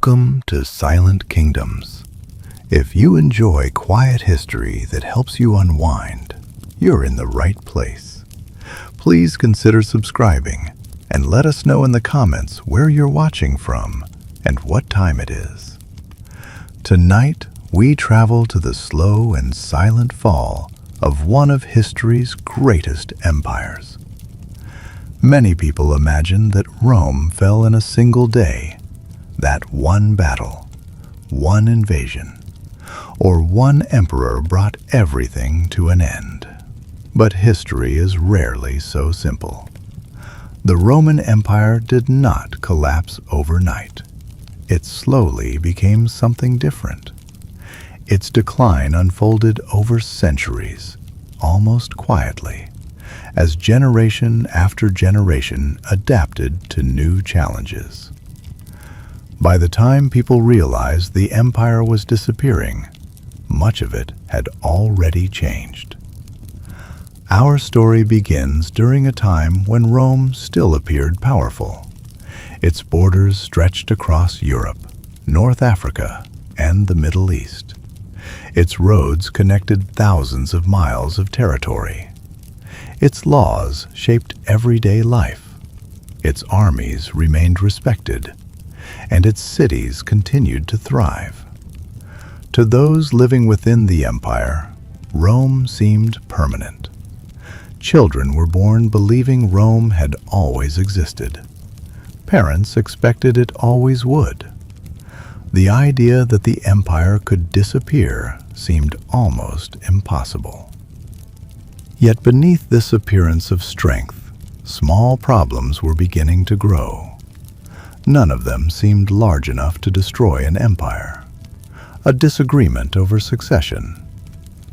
Welcome to Silent Kingdoms. If you enjoy quiet history that helps you unwind, you're in the right place. Please consider subscribing and let us know in the comments where you're watching from and what time it is. Tonight, we travel to the slow and silent fall of one of history's greatest empires. Many people imagine that Rome fell in a single day, that one battle, one invasion, or one emperor brought everything to an end. But history is rarely so simple. The Roman Empire did not collapse overnight. It slowly became something different. Its decline unfolded over centuries, almost quietly, as generation after generation adapted to new challenges. By the time people realized the empire was disappearing, much of it had already changed. Our story begins during a time when Rome still appeared powerful. Its borders stretched across Europe, North Africa, and the Middle East. Its roads connected thousands of miles of territory. Its laws shaped everyday life. Its armies remained respected, and its cities continued to thrive. To those living within the empire, Rome seemed permanent. Children were born believing Rome had always existed. Parents expected it always would. The idea that the empire could disappear seemed almost impossible. Yet beneath this appearance of strength, small problems were beginning to grow. None of them seemed large enough to destroy an empire. A disagreement over succession,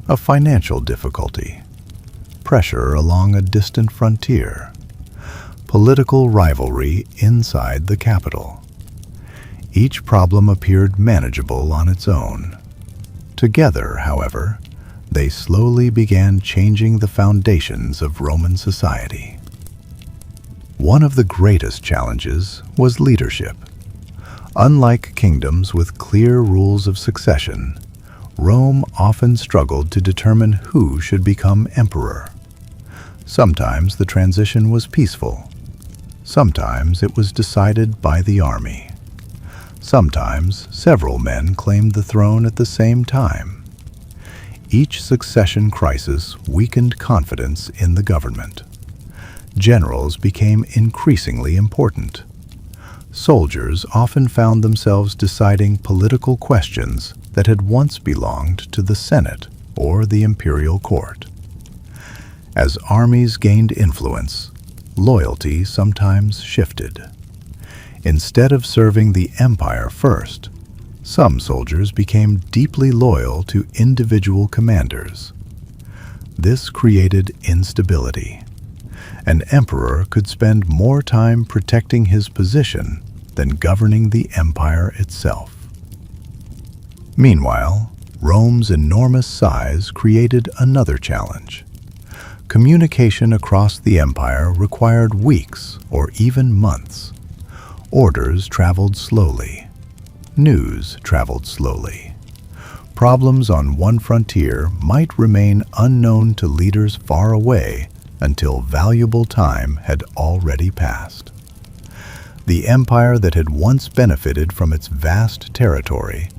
a financial difficulty, pressure along a distant frontier, political rivalry inside the capital. Each problem appeared manageable on its own. Together, however, they slowly began changing the foundations of Roman society. One of the greatest challenges was leadership. Unlike kingdoms with clear rules of succession, Rome often struggled to determine who should become emperor. Sometimes the transition was peaceful. Sometimes it was decided by the army. Sometimes several men claimed the throne at the same time. Each succession crisis weakened confidence in the government. Generals became increasingly important. Soldiers often found themselves deciding political questions that had once belonged to the Senate or the imperial court. As armies gained influence, loyalty sometimes shifted. Instead of serving the empire first, some soldiers became deeply loyal to individual commanders. This created instability. An emperor could spend more time protecting his position than governing the empire itself. Meanwhile, Rome's enormous size created another challenge. Communication across the empire required weeks or even months. Orders traveled slowly. News traveled slowly. Problems on one frontier might remain unknown to leaders far away until valuable time had already passed. The empire that had once benefited from its vast territory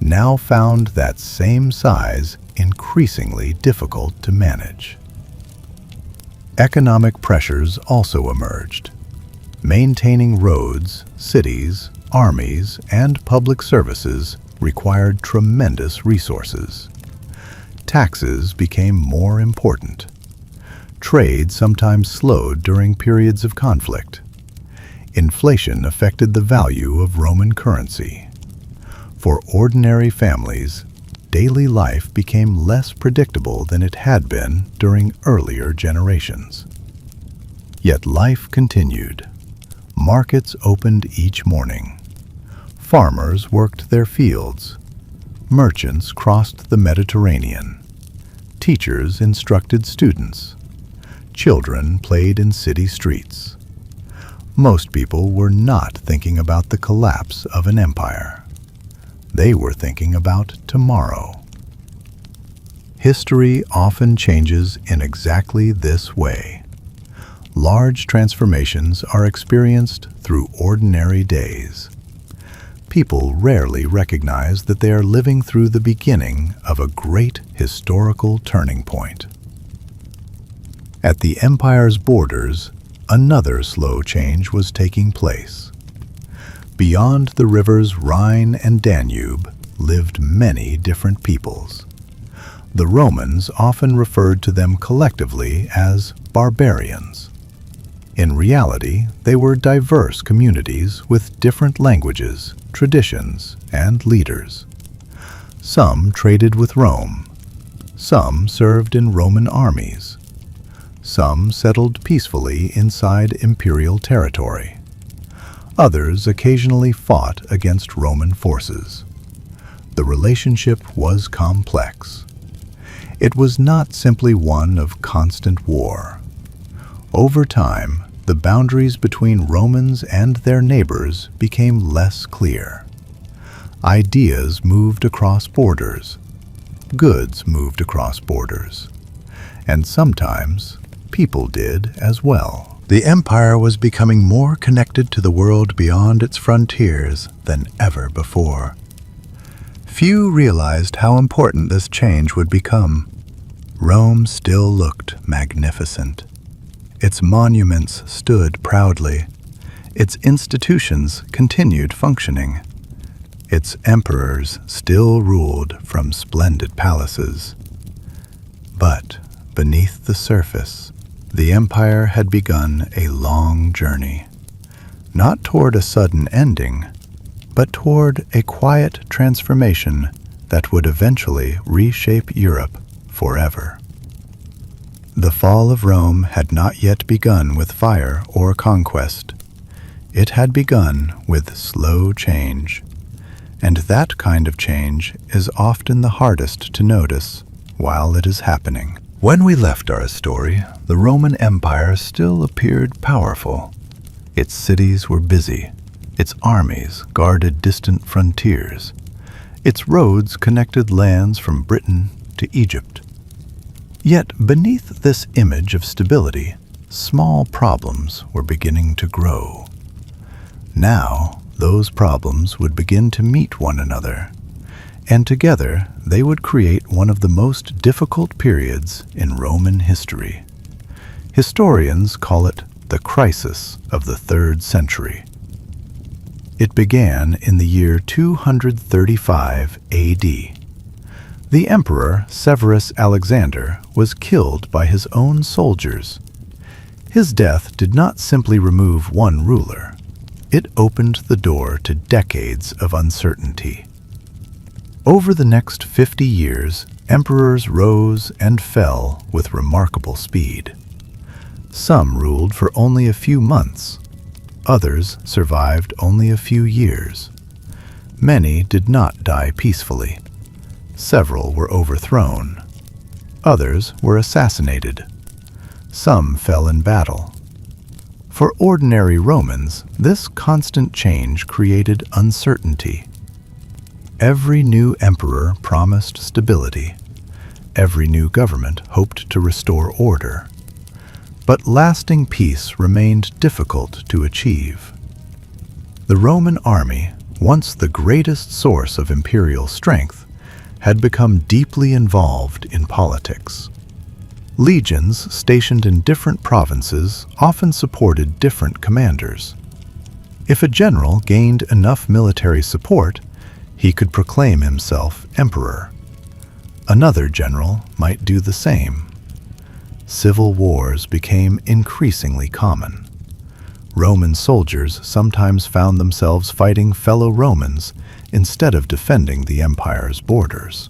now found that same size increasingly difficult to manage. Economic pressures also emerged. Maintaining roads, cities, armies, and public services required tremendous resources. Taxes became more important. Trade sometimes slowed during periods of conflict. Inflation affected the value of Roman currency. For ordinary families, daily life became less predictable than it had been during earlier generations. Yet life continued. Markets opened each morning. Farmers worked their fields. Merchants crossed the Mediterranean. Teachers instructed students. Children played in city streets. Most people were not thinking about the collapse of an empire. They were thinking about tomorrow. History often changes in exactly this way. Large transformations are experienced through ordinary days. People rarely recognize that they are living through the beginning of a great historical turning point. At the empire's borders, another slow change was taking place. Beyond the rivers Rhine and Danube lived many different peoples. The Romans often referred to them collectively as barbarians. In reality, they were diverse communities with different languages, traditions, and leaders. Some traded with Rome. Some served in Roman armies. Some settled peacefully inside imperial territory. Others occasionally fought against Roman forces. The relationship was complex. It was not simply one of constant war. Over time, the boundaries between Romans and their neighbors became less clear. Ideas moved across borders. Goods moved across borders. And sometimes, people did as well. The empire was becoming more connected to the world beyond its frontiers than ever before. Few realized how important this change would become. Rome still looked magnificent. Its monuments stood proudly. Its institutions continued functioning. Its emperors still ruled from splendid palaces. But beneath the surface, the empire had begun a long journey, not toward a sudden ending, but toward a quiet transformation that would eventually reshape Europe forever. The fall of Rome had not yet begun with fire or conquest. It had begun with slow change, and that kind of change is often the hardest to notice while it is happening. When we left our story, the Roman Empire still appeared powerful. Its cities were busy. Its armies guarded distant frontiers. Its roads connected lands from Britain to Egypt. Yet beneath this image of stability, small problems were beginning to grow. Now, those problems would begin to meet one another, and together they would create one of the most difficult periods in Roman history. Historians call it the crisis of the 3rd century. It began in the year 235 AD. The emperor Severus Alexander was killed by his own soldiers. His death did not simply remove one ruler. It opened the door to decades of uncertainty. Over the next 50 years, emperors rose and fell with remarkable speed. Some ruled for only a few months. Others survived only a few years. Many did not die peacefully. Several were overthrown. Others were assassinated. Some fell in battle. For ordinary Romans, this constant change created uncertainty. Every new emperor promised stability. Every new government hoped to restore order. But lasting peace remained difficult to achieve. The Roman army, once the greatest source of imperial strength, had become deeply involved in politics. Legions stationed in different provinces often supported different commanders. If a general gained enough military support, he could proclaim himself emperor. Another general might do the same. Civil wars became increasingly common. Roman soldiers sometimes found themselves fighting fellow Romans instead of defending the empire's borders.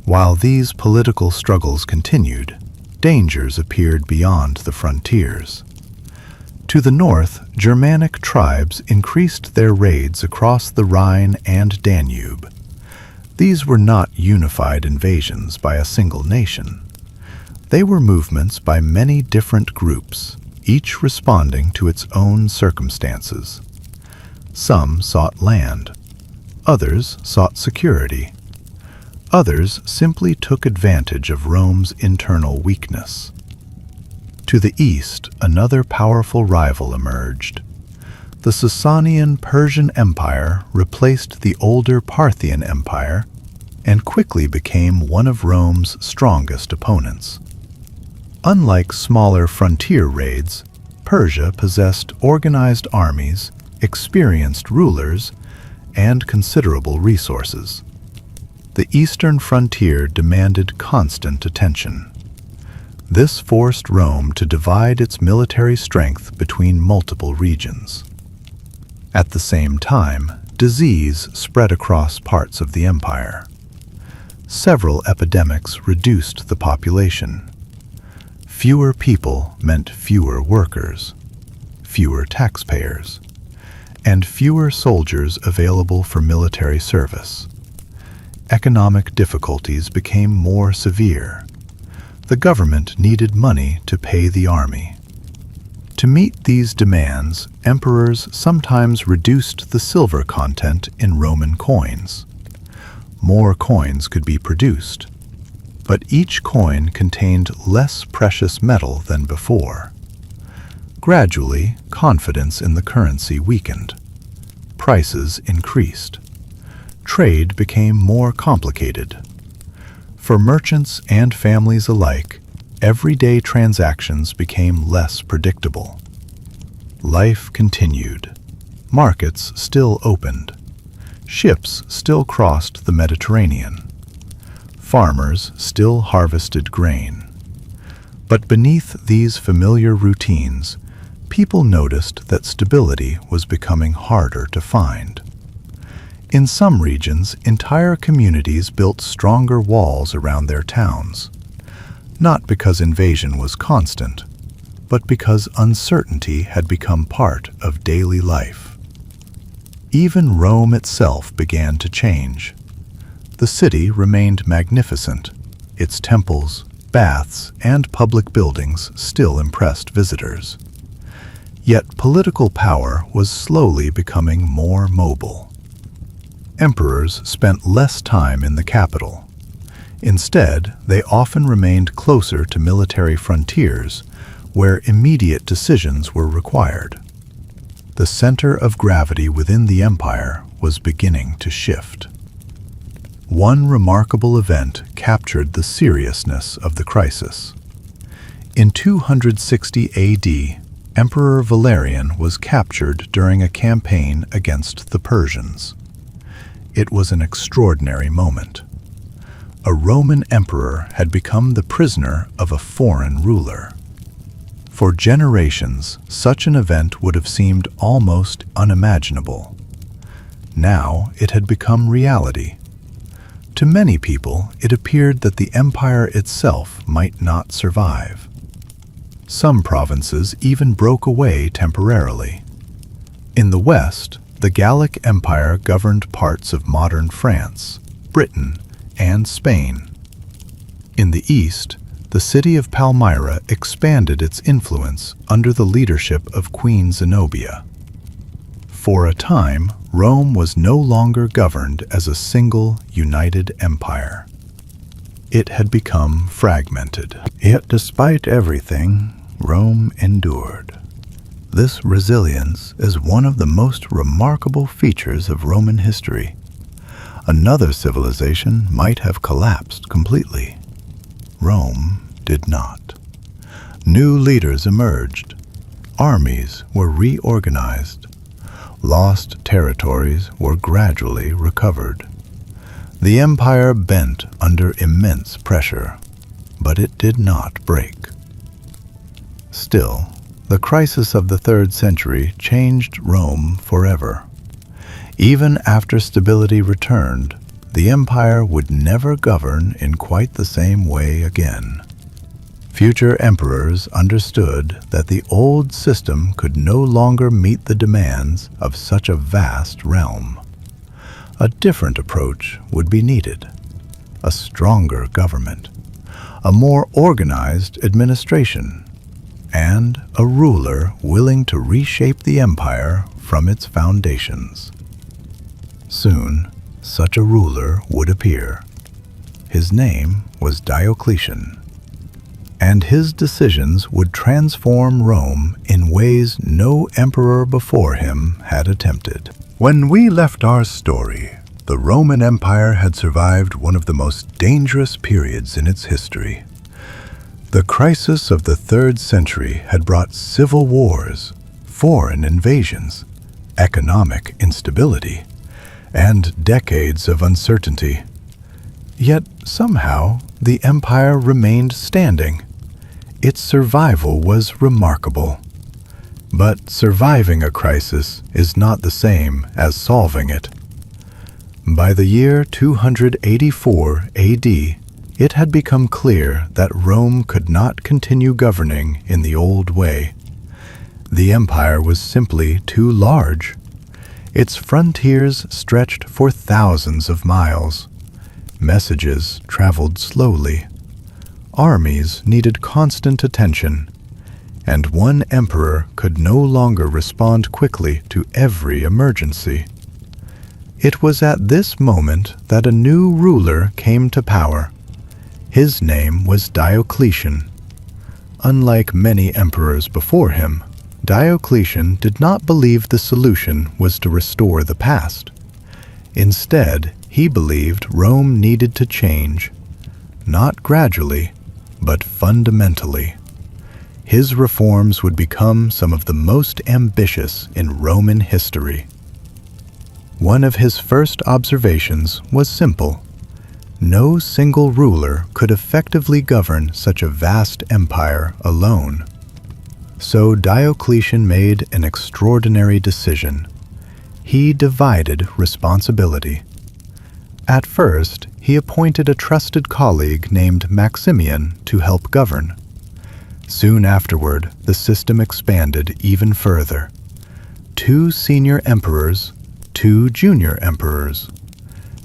While these political struggles continued, dangers appeared beyond the frontiers. To the north, Germanic tribes increased their raids across the Rhine and Danube. These were not unified invasions by a single nation. They were movements by many different groups, each responding to its own circumstances. Some sought land. Others sought security. Others simply took advantage of Rome's internal weakness. To the east, another powerful rival emerged. The Sasanian Persian Empire replaced the older Parthian Empire and quickly became one of Rome's strongest opponents. Unlike smaller frontier raids, Persia possessed organized armies, experienced rulers, and considerable resources. The eastern frontier demanded constant attention. This forced Rome to divide its military strength between multiple regions. At the same time, disease spread across parts of the empire. Several epidemics reduced the population. Fewer people meant fewer workers, fewer taxpayers, and fewer soldiers available for military service. Economic difficulties became more severe. The government needed money to pay the army. To meet these demands, emperors sometimes reduced the silver content in Roman coins. More coins could be produced, but each coin contained less precious metal than before. Gradually, confidence in the currency weakened. Prices increased. Trade became more complicated. For merchants and families alike, everyday transactions became less predictable. Life continued. Markets still opened. Ships still crossed the Mediterranean. Farmers still harvested grain. But beneath these familiar routines, people noticed that stability was becoming harder to find. In some regions, entire communities built stronger walls around their towns, not because invasion was constant, but because uncertainty had become part of daily life. Even Rome itself began to change. The city remained magnificent. Its temples, baths, and public buildings still impressed visitors. Yet political power was slowly becoming more mobile. Emperors spent less time in the capital. Instead, they often remained closer to military frontiers, where immediate decisions were required. The center of gravity within the empire was beginning to shift. One remarkable event captured the seriousness of the crisis. In 260 AD, Emperor Valerian was captured during a campaign against the Persians. It was an extraordinary moment. A Roman emperor had become the prisoner of a foreign ruler. For generations, such an event would have seemed almost unimaginable. Now it had become reality. To many people, it appeared that the empire itself might not survive. Some provinces even broke away temporarily. In the West, the Gallic Empire governed parts of modern France, Britain, and Spain. In the East, the city of Palmyra expanded its influence under the leadership of Queen Zenobia. For a time, Rome was no longer governed as a single, united empire. It had become fragmented. Yet despite everything, Rome endured. This resilience is one of the most remarkable features of Roman history. Another civilization might have collapsed completely. Rome did not. New leaders emerged. Armies were reorganized. Lost territories were gradually recovered. The empire bent under immense pressure, but it did not break. Still, the crisis of the 3rd century changed Rome forever. Even after stability returned, the empire would never govern in quite the same way again. Future emperors understood that the old system could no longer meet the demands of such a vast realm. A different approach would be needed, a stronger government, a more organized administration, and a ruler willing to reshape the empire from its foundations. Soon, such a ruler would appear. His name was Diocletian, and his decisions would transform Rome in ways no emperor before him had attempted. When we left our story, the Roman Empire had survived one of the most dangerous periods in its history. The crisis of the 3rd century had brought civil wars, foreign invasions, economic instability, and decades of uncertainty. Yet somehow the empire remained standing. Its survival was remarkable. But surviving a crisis is not the same as solving it. By the year 284 AD, it had become clear that Rome could not continue governing in the old way. The empire was simply too large. Its frontiers stretched for thousands of miles. Messages traveled slowly. Armies needed constant attention, and one emperor could no longer respond quickly to every emergency. It was at this moment that a new ruler came to power. His name was Diocletian. Unlike many emperors before him, Diocletian did not believe the solution was to restore the past. Instead, he believed Rome needed to change, not gradually, but fundamentally. His reforms would become some of the most ambitious in Roman history. One of his first observations was simple. No single ruler could effectively govern such a vast empire alone. So Diocletian made an extraordinary decision. He divided responsibility. At first, he appointed a trusted colleague named Maximian to help govern. Soon afterward, the system expanded even further. 2 senior emperors, 2 junior emperors.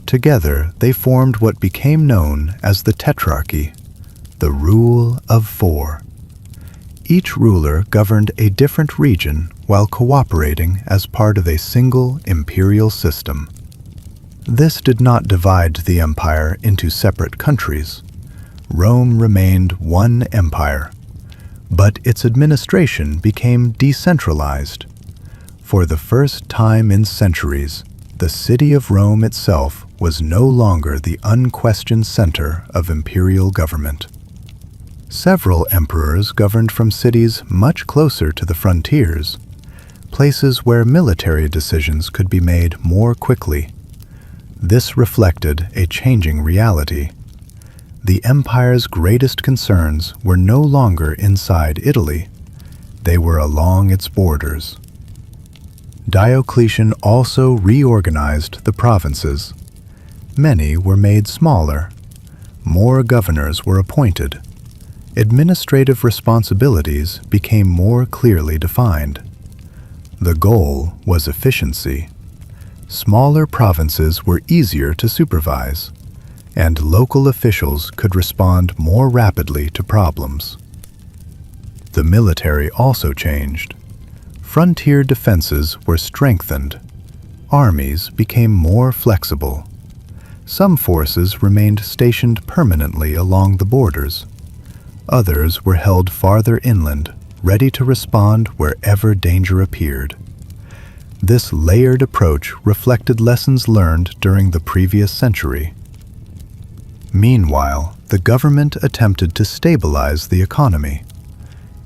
Together, they formed what became known as the Tetrarchy, the rule of 4. Each ruler governed a different region while cooperating as part of a single imperial system. This did not divide the empire into separate countries. Rome remained one empire, but its administration became decentralized. For the first time in centuries, the city of Rome itself was no longer the unquestioned center of imperial government. Several emperors governed from cities much closer to the frontiers, places where military decisions could be made more quickly. This reflected a changing reality. The empire's greatest concerns were no longer inside Italy. They were along its borders. Diocletian also reorganized the provinces. Many were made smaller. More governors were appointed. Administrative responsibilities became more clearly defined. The goal was efficiency. Smaller provinces were easier to supervise, and local officials could respond more rapidly to problems. The military also changed. Frontier defenses were strengthened. Armies became more flexible. Some forces remained stationed permanently along the borders. Others were held farther inland, ready to respond wherever danger appeared. This layered approach reflected lessons learned during the previous century. Meanwhile, the government attempted to stabilize the economy.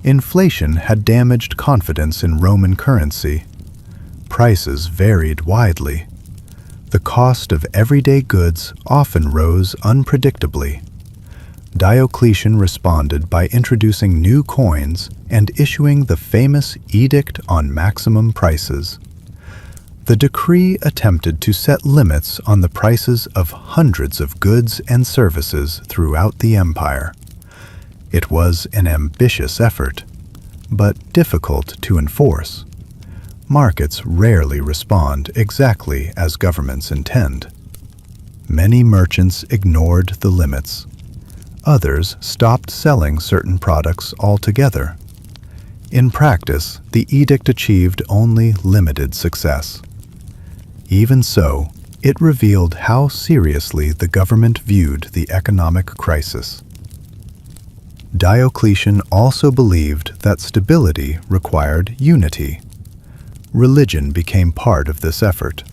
Inflation had damaged confidence in Roman currency. Prices varied widely. The cost of everyday goods often rose unpredictably. Diocletian responded by introducing new coins and issuing the famous Edict on Maximum Prices. The decree attempted to set limits on the prices of hundreds of goods and services throughout the empire. It was an ambitious effort, but difficult to enforce. Markets rarely respond exactly as governments intend. Many merchants ignored the limits. Others stopped selling certain products altogether. In practice, the edict achieved only limited success. Even so, It revealed how seriously the government viewed the economic crisis. Diocletian also believed that stability required unity. Religion became part of this effort.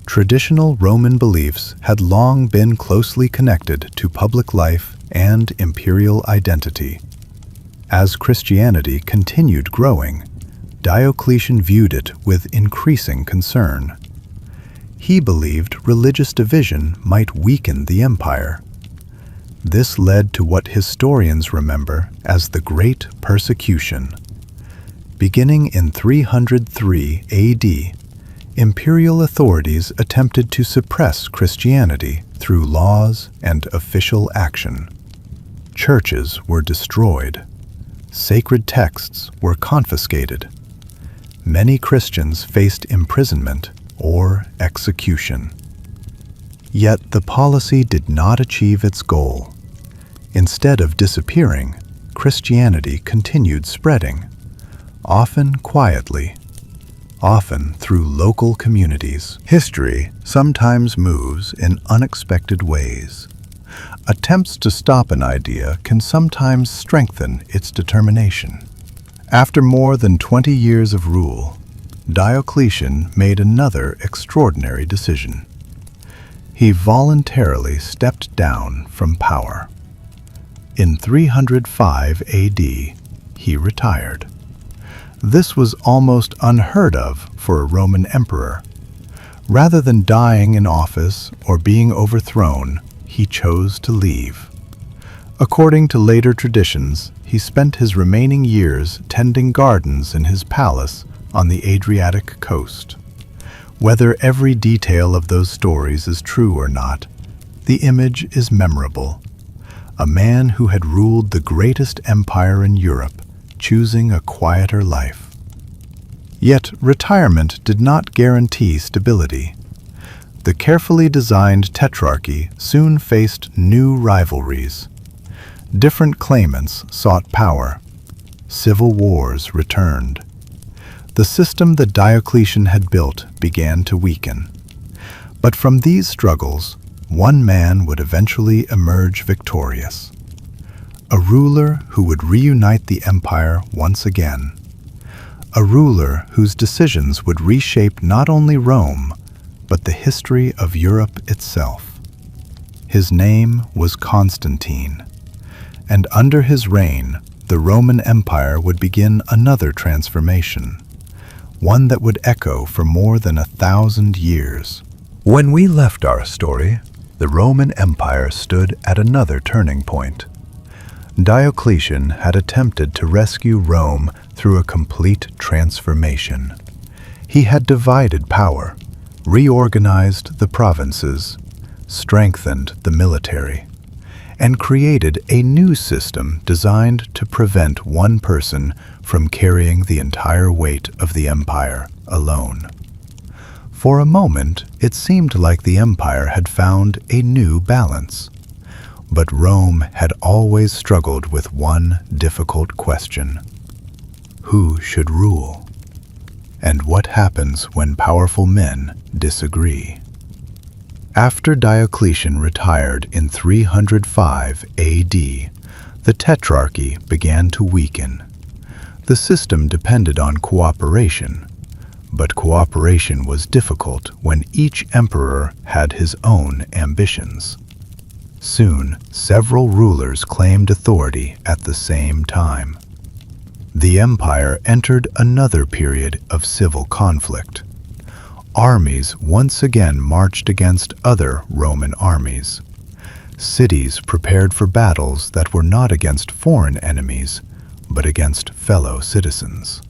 Traditional Roman beliefs had long been closely connected to public life and imperial identity. As Christianity continued growing, Diocletian viewed it with increasing concern. He believed religious division might weaken the empire. This led to what historians remember as the Great Persecution. Beginning in 303 AD, imperial authorities attempted to suppress Christianity through laws and official action. Churches were destroyed. Sacred texts were confiscated. Many Christians faced imprisonment or execution. Yet the policy did not achieve its goal. Instead of disappearing, Christianity continued spreading, often quietly, often through local communities. History sometimes moves in unexpected ways. Attempts to stop an idea can sometimes strengthen its determination. After more than 20 years of rule, Diocletian made another extraordinary decision. He voluntarily stepped down from power. In 305 AD, he retired. This was almost unheard of for a Roman emperor. Rather than dying in office or being overthrown, he chose to leave. According to later traditions, he spent his remaining years tending gardens in his palace on the Adriatic coast. Whether every detail of those stories is true or not, the image is memorable. A man who had ruled the greatest empire in Europe, choosing a quieter life. Yet retirement did not guarantee stability. The carefully designed tetrarchy soon faced new rivalries. Different claimants sought power. Civil wars returned. The system that Diocletian had built began to weaken. But from these struggles, one man would eventually emerge victorious. A ruler who would reunite the empire once again. A ruler whose decisions would reshape not only Rome, but the history of Europe itself. His name was Constantine, and under his reign, the Roman Empire would begin another transformation, one that would echo for more than 1,000 years. When we left our story, the Roman Empire stood at another turning point. Diocletian had attempted to rescue Rome through a complete transformation. He had divided power, reorganized the provinces, strengthened the military, and created a new system designed to prevent one person from carrying the entire weight of the empire alone. For a moment, it seemed like the empire had found a new balance. But Rome had always struggled with one difficult question. Who should rule? And what happens when powerful men disagree? After Diocletian retired in 305 AD, the tetrarchy began to weaken. The system depended on cooperation, but cooperation was difficult when each emperor had his own ambitions. Soon, several rulers claimed authority at the same time. The empire entered another period of civil conflict. Armies once again marched against other Roman armies. Cities prepared for battles that were not against foreign enemies, but against fellow citizens.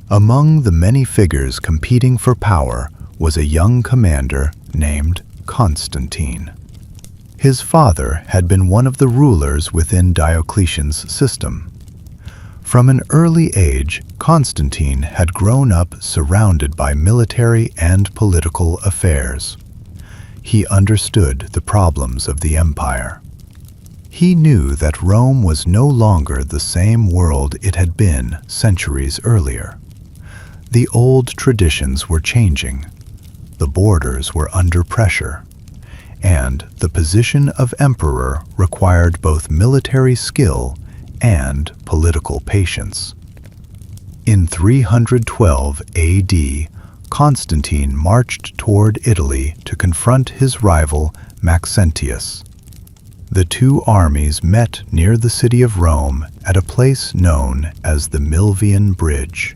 Among the many figures competing for power was a young commander named Constantine. His father had been one of the rulers within Diocletian's system. From an early age, Constantine had grown up surrounded by military and political affairs. He understood the problems of the empire. He knew that Rome was no longer the same world it had been centuries earlier. The old traditions were changing. the borders were under pressure, and the position of emperor required both military skill and political patience. In 312 AD, Constantine marched toward Italy to confront his rival Maxentius. The two armies met near the city of Rome at a place known as the Milvian Bridge.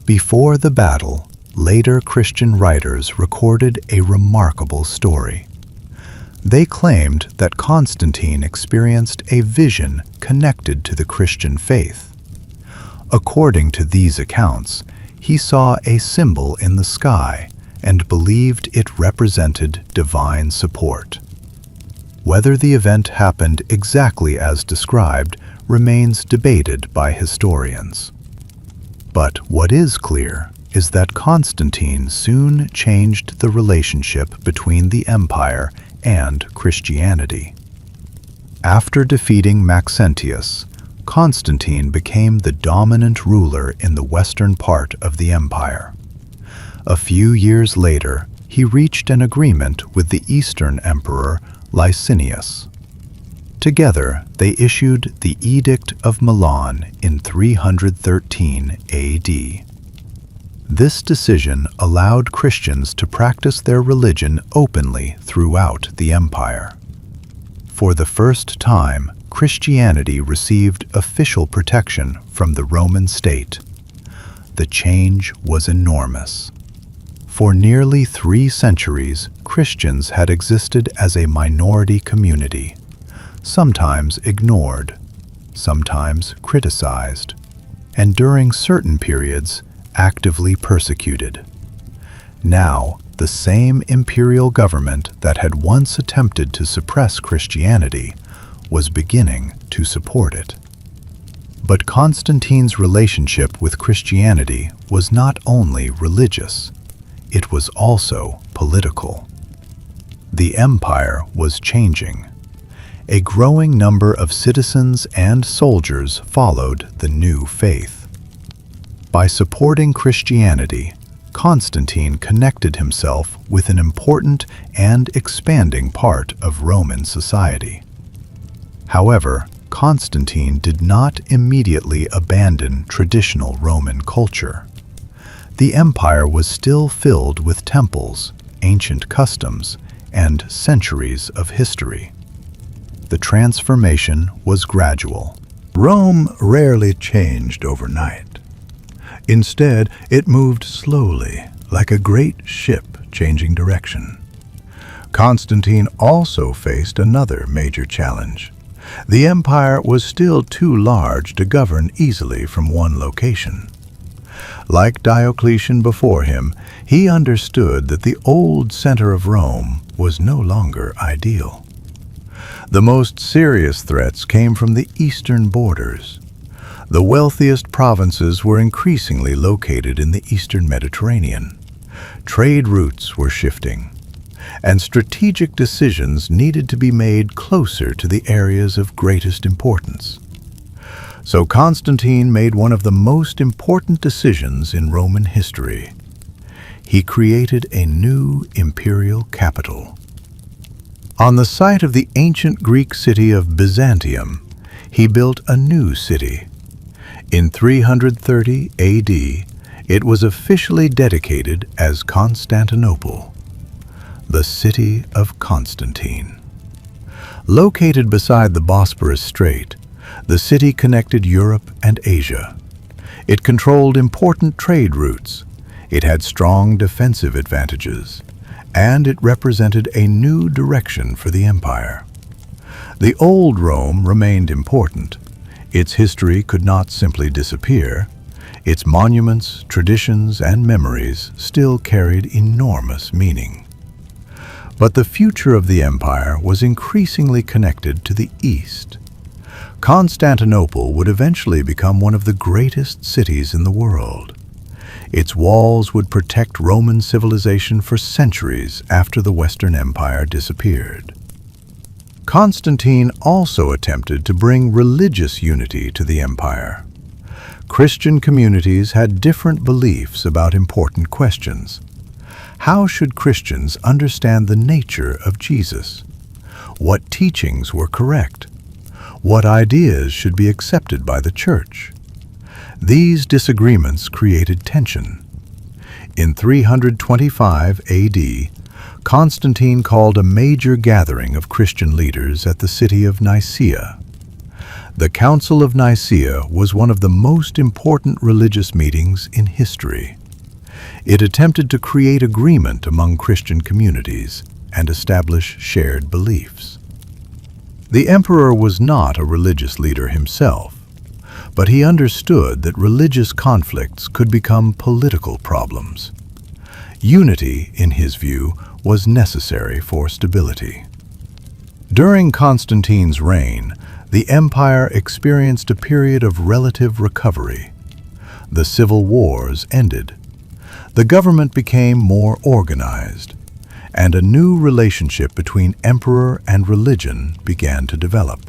Before the battle, later Christian writers recorded a remarkable story. They claimed that Constantine experienced a vision connected to the Christian faith. According to these accounts, he saw a symbol in the sky and believed it represented divine support. Whether the event happened exactly as described remains debated by historians. But what is clear is that Constantine soon changed the relationship between the empire and Christianity. After defeating Maxentius, Constantine became the dominant ruler in the western part of the empire. A few years later, he reached an agreement with the eastern emperor Licinius. Together, they issued the Edict of Milan in 313 AD. This decision allowed Christians to practice their religion openly throughout the empire. For the first time, Christianity received official protection from the Roman state. The change was enormous. For nearly 3 centuries, Christians had existed as a minority community, sometimes ignored, sometimes criticized, and during certain periods, actively persecuted. Now, the same imperial government that had once attempted to suppress Christianity was beginning to support it. But Constantine's relationship with Christianity was not only religious, it was also political. The empire was changing. A growing number of citizens and soldiers followed the new faith. By supporting Christianity, Constantine connected himself with an important and expanding part of Roman society. However, Constantine did not immediately abandon traditional Roman culture. The empire was still filled with temples, ancient customs, and centuries of history. The transformation was gradual. Rome rarely changed overnight. Instead, it moved slowly, like a great ship changing direction. Constantine also faced another major challenge. The empire was still too large to govern easily from one location. Like Diocletian before him, he understood that the old center of Rome was no longer ideal. The most serious threats came from the eastern borders. The wealthiest provinces were increasingly located in the eastern Mediterranean. Trade routes were shifting, and strategic decisions needed to be made closer to the areas of greatest importance. So Constantine made one of the most important decisions in Roman history. He created a new imperial capital. On the site of the ancient Greek city of Byzantium, he built a new city. In 330 AD, it was officially dedicated as Constantinople, the city of Constantine. Located beside the Bosporus Strait, the city connected Europe and Asia. It controlled important trade routes. It had strong defensive advantages, and it represented a new direction for the empire. The old Rome remained important. Its history could not simply disappear. Its monuments, traditions, and memories still carried enormous meaning. But the future of the empire was increasingly connected to the East. Constantinople would eventually become one of the greatest cities in the world. Its walls would protect Roman civilization for centuries after the Western Empire disappeared. Constantine also attempted to bring religious unity to the empire. Christian communities had different beliefs about important questions. How should Christians understand the nature of Jesus? What teachings were correct? What ideas should be accepted by the church? These disagreements created tension. In 325 AD, Constantine called a major gathering of Christian leaders at the city of Nicaea. The Council of Nicaea was one of the most important religious meetings in history. It attempted to create agreement among Christian communities and establish shared beliefs. The emperor was not a religious leader himself, but he understood that religious conflicts could become political problems. Unity, in his view, was necessary for stability. During Constantine's reign, the empire experienced a period of relative recovery. The civil wars ended. The government became more organized, and a new relationship between emperor and religion began to develop.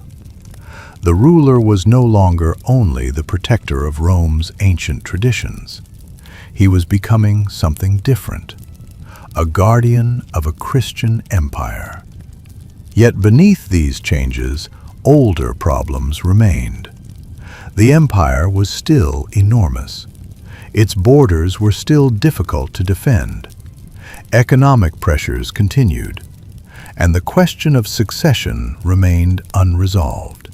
The ruler was no longer only the protector of Rome's ancient traditions. He was becoming something different, a guardian of a Christian empire. Yet beneath these changes, older problems remained. The empire was still enormous. Its borders were still difficult to defend. Economic pressures continued, and the question of succession remained unresolved.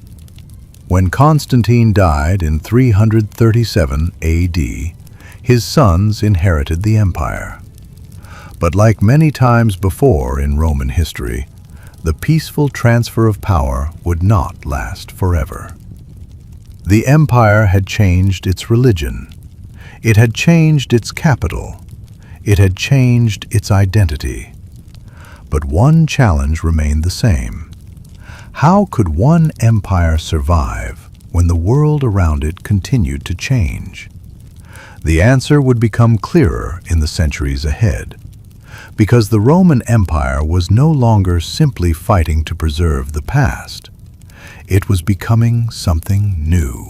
When Constantine died in 337 AD, his sons inherited the empire. But like many times before in Roman history, the peaceful transfer of power would not last forever. The empire had changed its religion. It had changed its capital. It had changed its identity. But one challenge remained the same. How could one empire survive when the world around it continued to change? The answer would become clearer in the centuries ahead, because the Roman Empire was no longer simply fighting to preserve the past. It was becoming something new.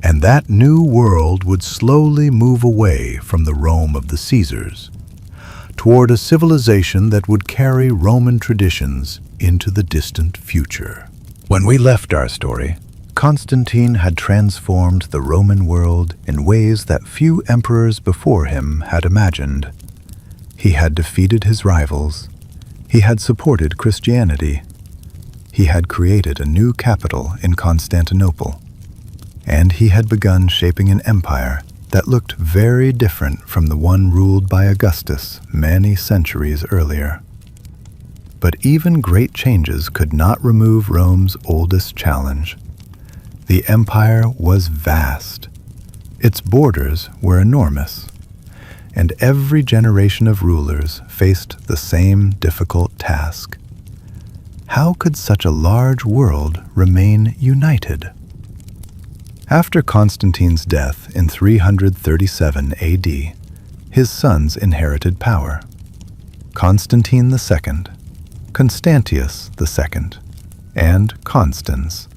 And that new world would slowly move away from the Rome of the Caesars, toward a civilization that would carry Roman traditions into the distant future. When we left our story, Constantine had transformed the Roman world in ways that few emperors before him had imagined. He had defeated his rivals. He had supported Christianity. He had created a new capital in Constantinople. And he had begun shaping an empire that looked very different from the one ruled by Augustus many centuries earlier. But even great changes could not remove Rome's oldest challenge. The empire was vast. Its borders were enormous, and every generation of rulers faced the same difficult task. How could such a large world remain united? After Constantine's death in 337 AD, his sons inherited power. Constantine II, Constantius II, and Constans.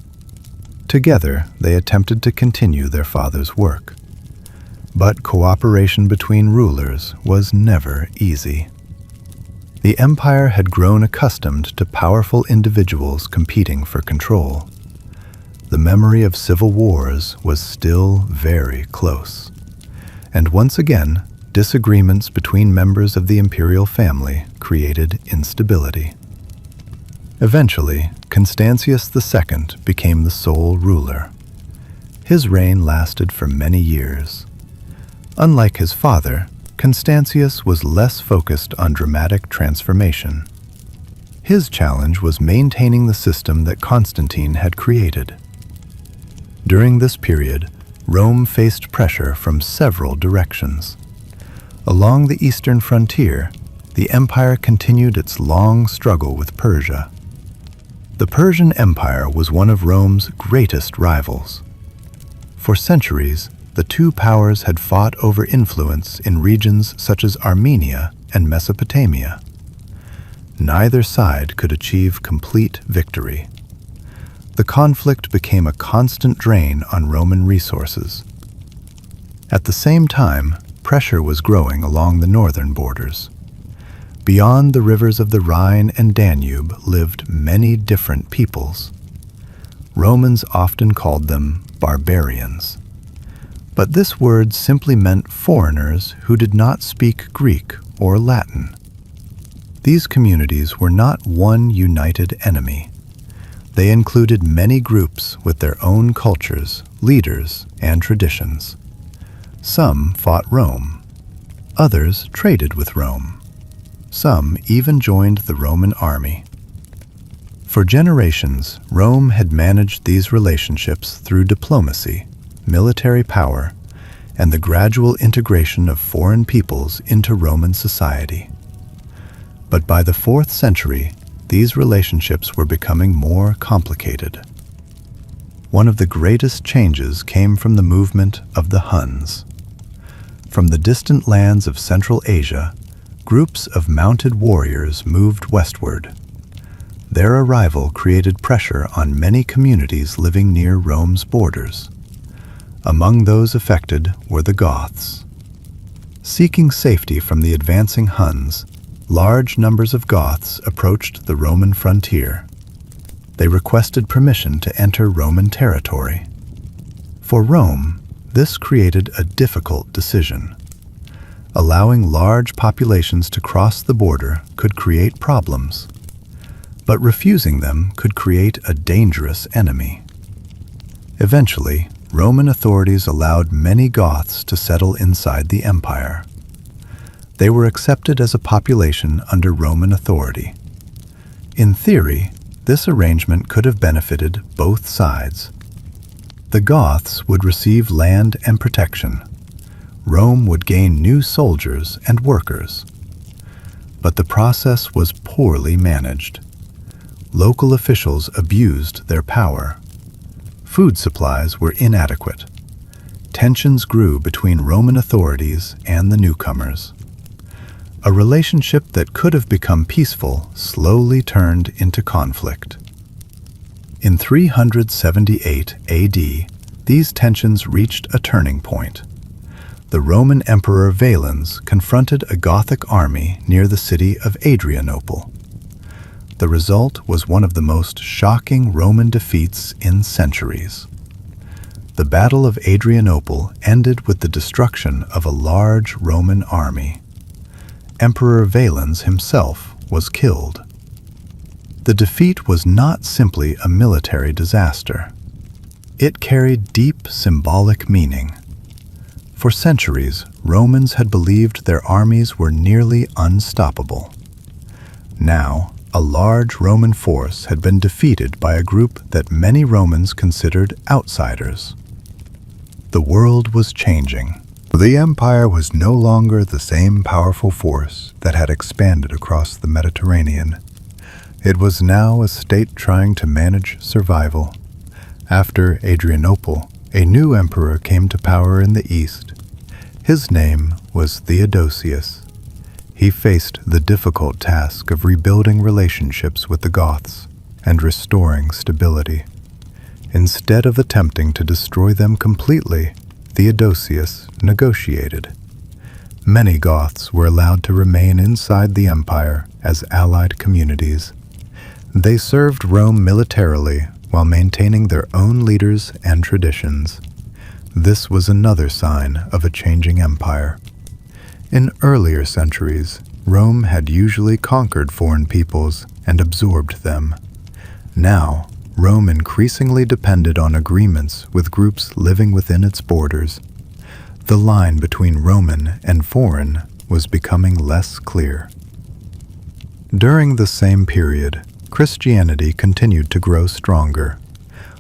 Together, they attempted to continue their father's work. But cooperation between rulers was never easy. The empire had grown accustomed to powerful individuals competing for control. The memory of civil wars was still very close. And once again, disagreements between members of the imperial family created instability. Eventually, Constantius II became the sole ruler. His reign lasted for many years. Unlike his father, Constantius was less focused on dramatic transformation. His challenge was maintaining the system that Constantine had created. During this period, Rome faced pressure from several directions. Along the eastern frontier, the empire continued its long struggle with Persia. The Persian Empire was one of Rome's greatest rivals. For centuries, the two powers had fought over influence in regions such as Armenia and Mesopotamia. Neither side could achieve complete victory. The conflict became a constant drain on Roman resources. At the same time, pressure was growing along the northern borders. Beyond the rivers of the Rhine and Danube lived many different peoples. Romans often called them barbarians. But this word simply meant foreigners who did not speak Greek or Latin. These communities were not one united enemy. They included many groups with their own cultures, leaders, and traditions. Some fought Rome. Others traded with Rome. Some even joined the Roman army. For generations, Rome had managed these relationships through diplomacy, military power, and the gradual integration of foreign peoples into Roman society. But by the 4th century, these relationships were becoming more complicated. One of the greatest changes came from the movement of the Huns. From the distant lands of Central Asia, groups of mounted warriors moved westward. Their arrival created pressure on many communities living near Rome's borders. Among those affected were the Goths. Seeking safety from the advancing Huns, large numbers of Goths approached the Roman frontier. They requested permission to enter Roman territory. For Rome, this created a difficult decision. Allowing large populations to cross the border could create problems, but refusing them could create a dangerous enemy. Eventually, Roman authorities allowed many Goths to settle inside the empire. They were accepted as a population under Roman authority. In theory, this arrangement could have benefited both sides. The Goths would receive land and protection. Rome would gain new soldiers and workers. But the process was poorly managed. Local officials abused their power. Food supplies were inadequate. Tensions grew between Roman authorities and the newcomers. A relationship that could have become peaceful slowly turned into conflict. In 378 AD, these tensions reached a turning point. The Roman Emperor Valens confronted a Gothic army near the city of Adrianople. The result was one of the most shocking Roman defeats in centuries. The Battle of Adrianople ended with the destruction of a large Roman army. Emperor Valens himself was killed. The defeat was not simply a military disaster. It carried deep symbolic meaning. For centuries, Romans had believed their armies were nearly unstoppable. Now, a large Roman force had been defeated by a group that many Romans considered outsiders. The world was changing. The empire was no longer the same powerful force that had expanded across the Mediterranean. It was now a state trying to manage survival. After Adrianople, a new emperor came to power in the east. His name was Theodosius. He faced the difficult task of rebuilding relationships with the Goths and restoring stability. Instead of attempting to destroy them completely, Theodosius negotiated. Many Goths were allowed to remain inside the empire as allied communities. They served Rome militarily while maintaining their own leaders and traditions. This was another sign of a changing empire. In earlier centuries, Rome had usually conquered foreign peoples and absorbed them. Now, Rome increasingly depended on agreements with groups living within its borders. The line between Roman and foreign was becoming less clear. During the same period, Christianity continued to grow stronger.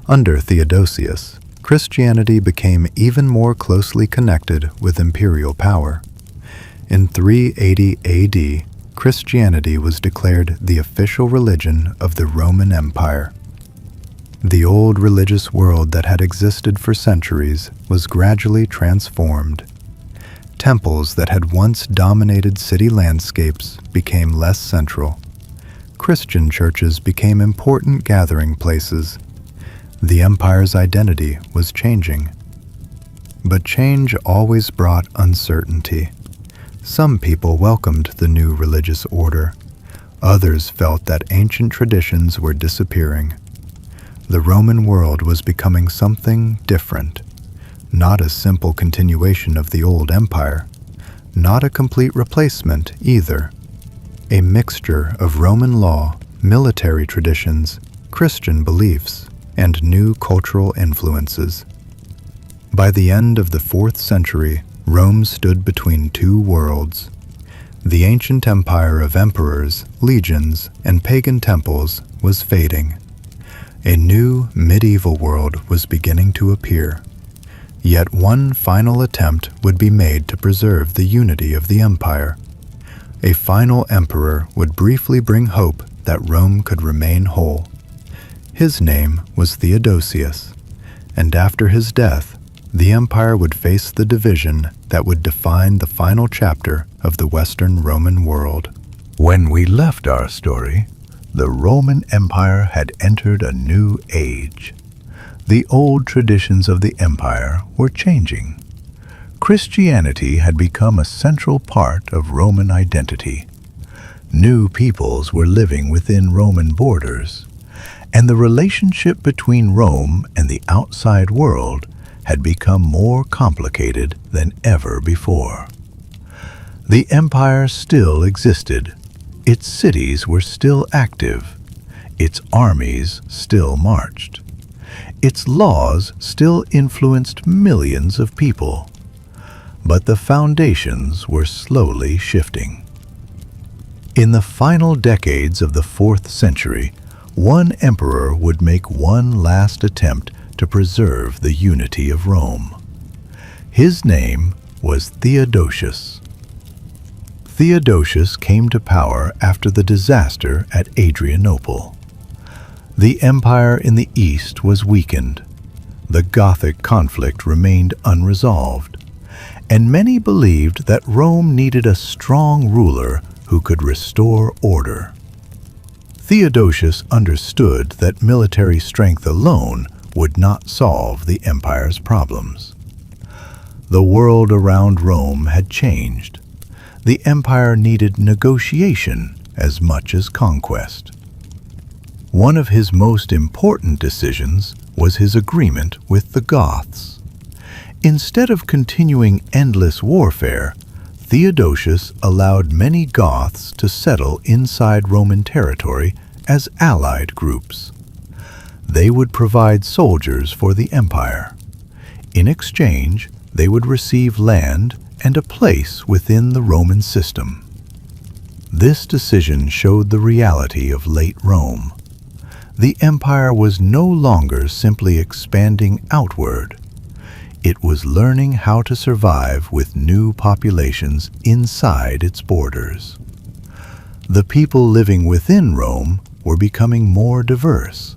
Under Theodosius, Christianity became even more closely connected with imperial power. In 380 AD, Christianity was declared the official religion of the Roman Empire. The old religious world that had existed for centuries was gradually transformed. Temples that had once dominated city landscapes became less central. Christian churches became important gathering places. The empire's identity was changing. But change always brought uncertainty. Some people welcomed the new religious order. Others felt that ancient traditions were disappearing. The Roman world was becoming something different, not a simple continuation of the old empire, not a complete replacement either. A mixture of Roman law, military traditions, Christian beliefs, and new cultural influences. By the end of the 4th century, Rome stood between two worlds. The ancient empire of emperors, legions, and pagan temples was fading. A new medieval world was beginning to appear. Yet one final attempt would be made to preserve the unity of the empire. A final emperor would briefly bring hope that Rome could remain whole. His name was Theodosius, and after his death, the empire would face the division that would define the final chapter of the Western Roman world. When we left our story, the Roman Empire had entered a new age. The old traditions of the empire were changing. Christianity had become a central part of Roman identity. New peoples were living within Roman borders, and the relationship between Rome and the outside world had become more complicated than ever before. The empire still existed. Its cities were still active. Its armies still marched. Its laws still influenced millions of people. But the foundations were slowly shifting. In the final decades of the 4th century, one emperor would make one last attempt to preserve the unity of Rome. His name was Theodosius. Theodosius came to power after the disaster at Adrianople. The empire in the east was weakened. The Gothic conflict remained unresolved, and many believed that Rome needed a strong ruler who could restore order. Theodosius understood that military strength alone would not solve the empire's problems. The world around Rome had changed. The empire needed negotiation as much as conquest. One of his most important decisions was his agreement with the Goths. Instead of continuing endless warfare, Theodosius allowed many Goths to settle inside Roman territory as allied groups. They would provide soldiers for the empire. In exchange, they would receive land and a place within the Roman system. This decision showed the reality of late Rome. The empire was no longer simply expanding outward. It was learning how to survive with new populations inside its borders. The people living within Rome were becoming more diverse.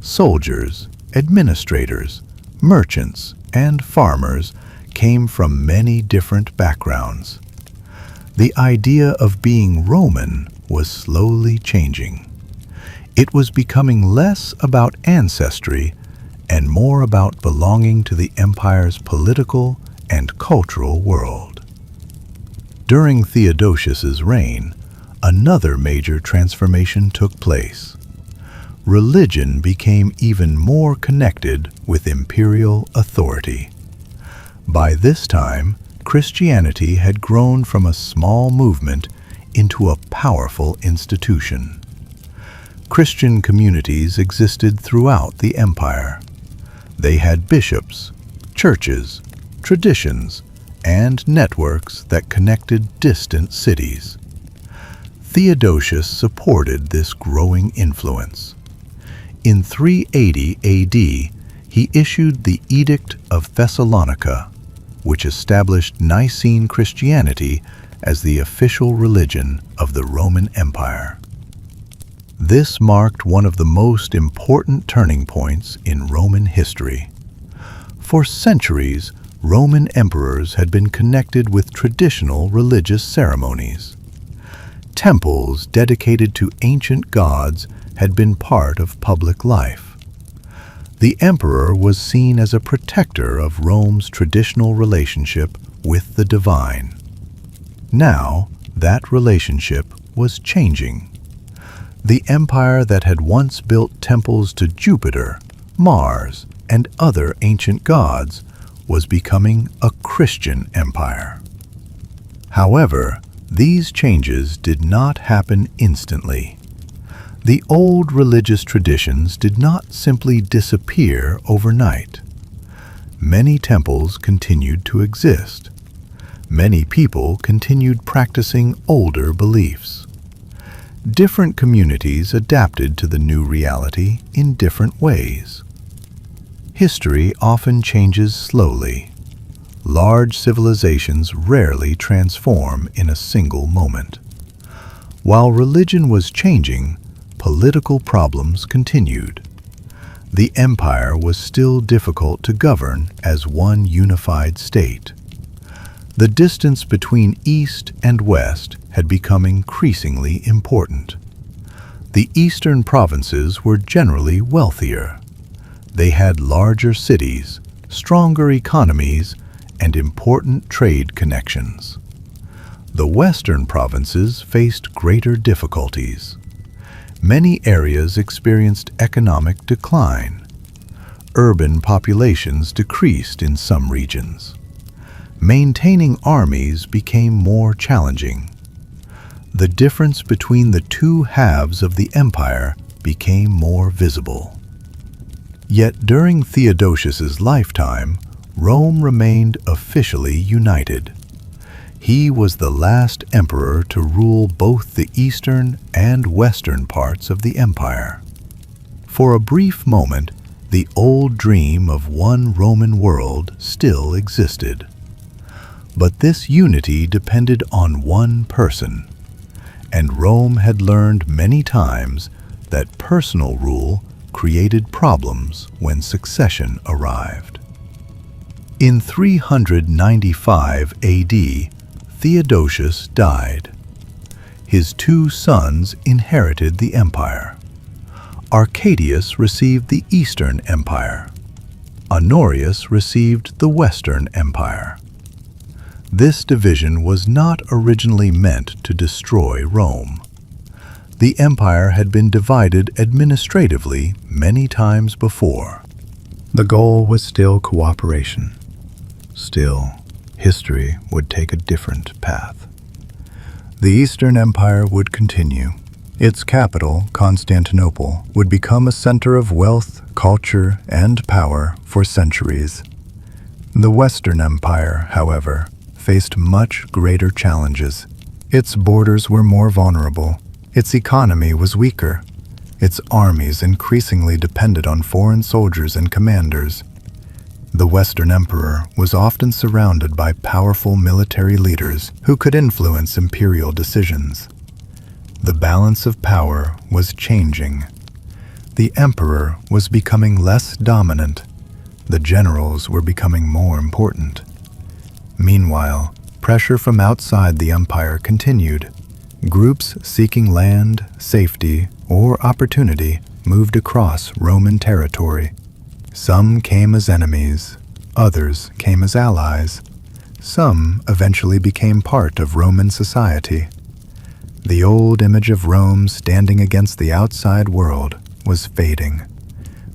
Soldiers, administrators, merchants, and farmers came from many different backgrounds. The idea of being Roman was slowly changing. It was becoming less about ancestry and more about belonging to the empire's political and cultural world. During Theodosius's reign, another major transformation took place. Religion became even more connected with imperial authority. By this time, Christianity had grown from a small movement into a powerful institution. Christian communities existed throughout the empire. They had bishops, churches, traditions, and networks that connected distant cities. Theodosius supported this growing influence. In 380 AD, he issued the Edict of Thessalonica, which established Nicene Christianity as the official religion of the Roman Empire. This marked one of the most important turning points in Roman history. For centuries, Roman emperors had been connected with traditional religious ceremonies. Temples dedicated to ancient gods had been part of public life. The emperor was seen as a protector of Rome's traditional relationship with the divine. Now, that relationship was changing. The empire that had once built temples to Jupiter, Mars, and other ancient gods was becoming a Christian empire. However, these changes did not happen instantly. The old religious traditions did not simply disappear overnight. Many temples continued to exist. Many people continued practicing older beliefs. Different communities adapted to the new reality in different ways. History often changes slowly. Large civilizations rarely transform in a single moment. While religion was changing, political problems continued. The empire was still difficult to govern as one unified state. The distance between East and West had become increasingly important. The eastern provinces were generally wealthier. They had larger cities, stronger economies, and important trade connections. The western provinces faced greater difficulties. Many areas experienced economic decline. Urban populations decreased in some regions. Maintaining armies became more challenging. The difference between the two halves of the empire became more visible. Yet during Theodosius's lifetime, Rome remained officially united. He was the last emperor to rule both the eastern and western parts of the empire. For a brief moment, the old dream of one Roman world still existed. But this unity depended on one person, and Rome had learned many times that personal rule created problems when succession arrived. In 395 AD, Theodosius died. His two sons inherited the empire. Arcadius received the Eastern Empire. Honorius received the Western Empire. This division was not originally meant to destroy Rome. The empire had been divided administratively many times before. The goal was still cooperation. Still, history would take a different path. The Eastern Empire would continue. Its capital, Constantinople, would become a center of wealth, culture, and power for centuries. The Western Empire, however, faced much greater challenges. Its borders were more vulnerable. Its economy was weaker. Its armies increasingly depended on foreign soldiers and commanders. The Western Emperor was often surrounded by powerful military leaders who could influence imperial decisions. The balance of power was changing. The emperor was becoming less dominant. The generals were becoming more important. Meanwhile, pressure from outside the empire continued. Groups seeking land, safety, or opportunity moved across Roman territory. Some came as enemies, others came as allies. Some eventually became part of Roman society. The old image of Rome standing against the outside world was fading.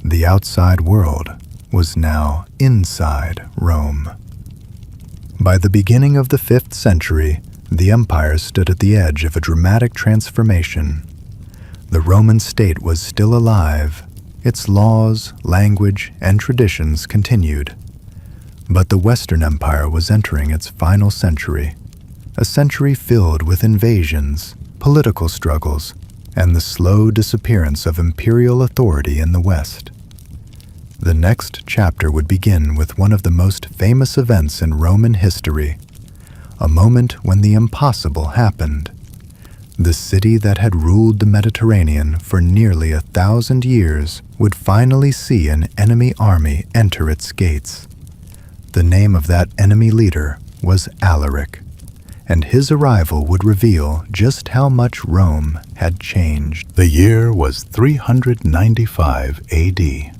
The outside world was now inside Rome. By the beginning of the 5th century, the empire stood at the edge of a dramatic transformation. The Roman state was still alive. Its laws, language, and traditions continued. But the Western Empire was entering its final century, a century filled with invasions, political struggles, and the slow disappearance of imperial authority in the West. The next chapter would begin with one of the most famous events in Roman history, a moment when the impossible happened. The city that had ruled the Mediterranean for nearly 1,000 years would finally see an enemy army enter its gates. The name of that enemy leader was Alaric, and his arrival would reveal just how much Rome had changed. The year was 395 AD.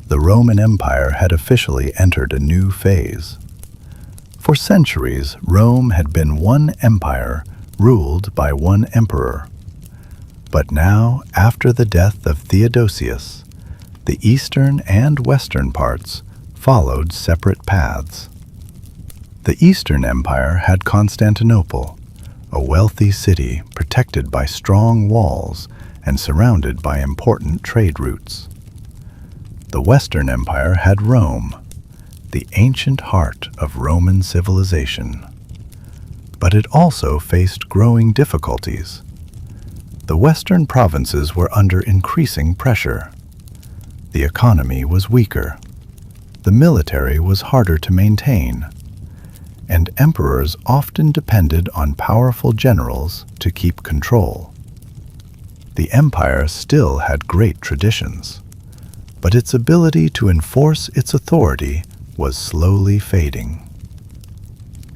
The Roman Empire had officially entered a new phase. For centuries, Rome had been one empire ruled by one emperor. But now, after the death of Theodosius, the eastern and western parts followed separate paths. The Eastern Empire had Constantinople, a wealthy city protected by strong walls and surrounded by important trade routes. The Western Empire had Rome, the ancient heart of Roman civilization. But it also faced growing difficulties. The western provinces were under increasing pressure. The economy was weaker. The military was harder to maintain, and emperors often depended on powerful generals to keep control. The empire still had great traditions, but its ability to enforce its authority was slowly fading.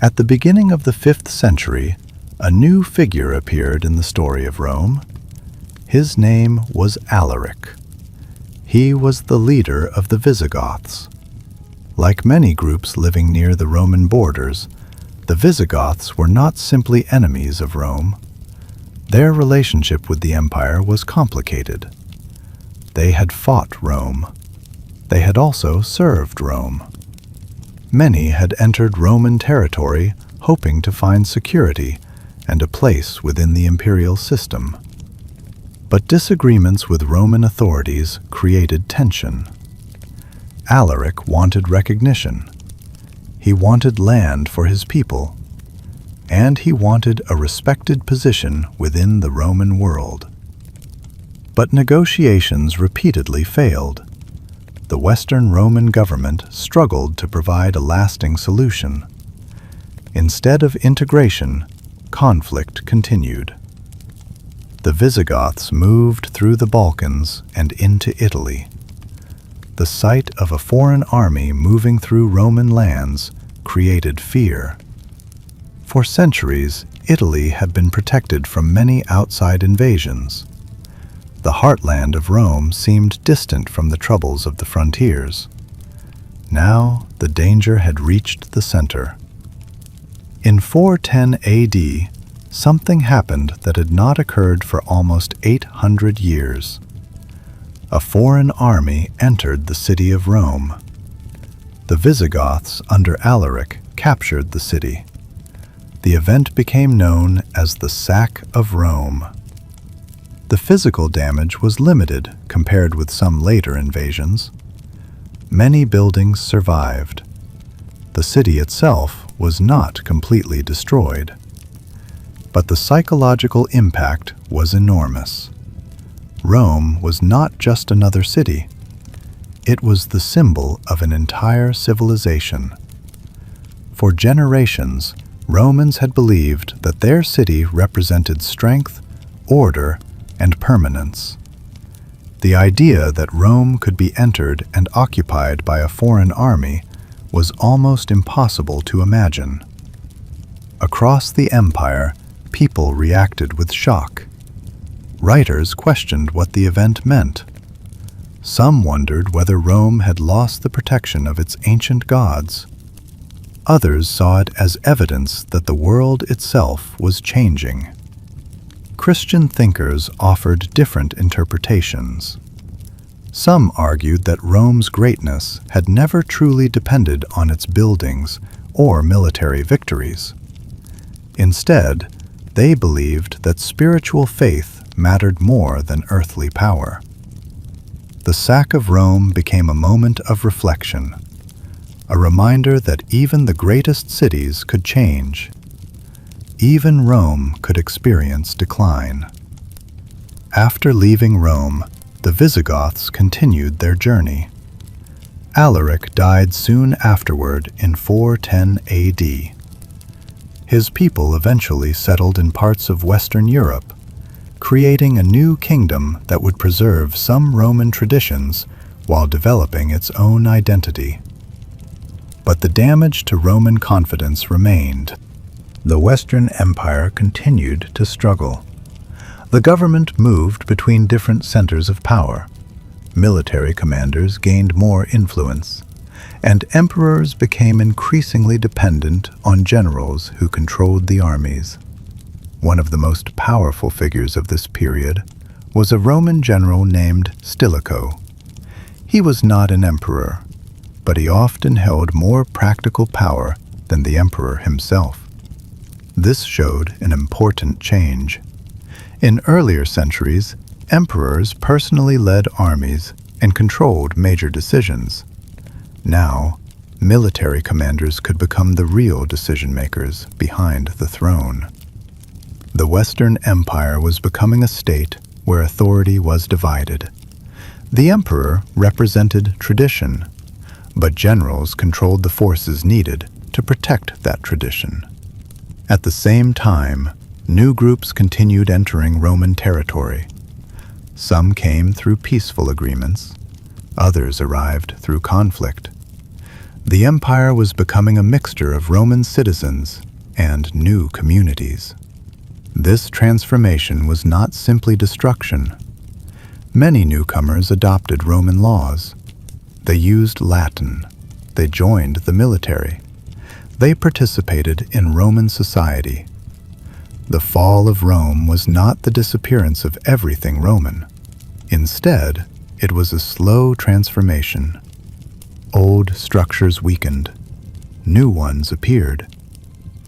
At the beginning of the 5th century, a new figure appeared in the story of Rome. His name was Alaric. He was the leader of the Visigoths. Like many groups living near the Roman borders, the Visigoths were not simply enemies of Rome. Their relationship with the empire was complicated. They had fought Rome. They had also served Rome. Many had entered Roman territory hoping to find security and a place within the imperial system. But disagreements with Roman authorities created tension. Alaric wanted recognition. He wanted land for his people, and he wanted a respected position within the Roman world. But negotiations repeatedly failed. The Western Roman government struggled to provide a lasting solution. Instead of integration, conflict continued. The Visigoths moved through the Balkans and into Italy. The sight of a foreign army moving through Roman lands created fear. For centuries, Italy had been protected from many outside invasions. The heartland of Rome seemed distant from the troubles of the frontiers. Now the danger had reached the center. In 410 AD, something happened that had not occurred for almost 800 years. A foreign army entered the city of Rome. The Visigoths under Alaric captured the city. The event became known as the Sack of Rome. The physical damage was limited compared with some later invasions. Many buildings survived. The city itself was not completely destroyed. But the psychological impact was enormous. Rome was not just another city. It was the symbol of an entire civilization. For generations, Romans had believed that their city represented strength, order, and permanence. The idea that Rome could be entered and occupied by a foreign army was almost impossible to imagine. Across the empire, people reacted with shock. Writers questioned what the event meant. Some wondered whether Rome had lost the protection of its ancient gods. Others saw it as evidence that the world itself was changing. Christian thinkers offered different interpretations. Some argued that Rome's greatness had never truly depended on its buildings or military victories. Instead, they believed that spiritual faith mattered more than earthly power. The sack of Rome became a moment of reflection, a reminder that even the greatest cities could change. Even Rome could experience decline. After leaving Rome, the Visigoths continued their journey. Alaric died soon afterward in 410 AD. His people eventually settled in parts of Western Europe, creating a new kingdom that would preserve some Roman traditions while developing its own identity. But the damage to Roman confidence remained. The Western Empire continued to struggle. The government moved between different centers of power. Military commanders gained more influence, and emperors became increasingly dependent on generals who controlled the armies. One of the most powerful figures of this period was a Roman general named Stilicho. He was not an emperor, but he often held more practical power than the emperor himself. This showed an important change. In earlier centuries, emperors personally led armies and controlled major decisions. Now, military commanders could become the real decision-makers behind the throne. The Western Empire was becoming a state where authority was divided. The emperor represented tradition, but generals controlled the forces needed to protect that tradition. At the same time, new groups continued entering Roman territory. Some came through peaceful agreements, others arrived through conflict. The empire was becoming a mixture of Roman citizens and new communities. This transformation was not simply destruction. Many newcomers adopted Roman laws. They used Latin. They joined the military. They participated in Roman society. The fall of Rome was not the disappearance of everything Roman. Instead, it was a slow transformation. Old structures weakened. New ones appeared.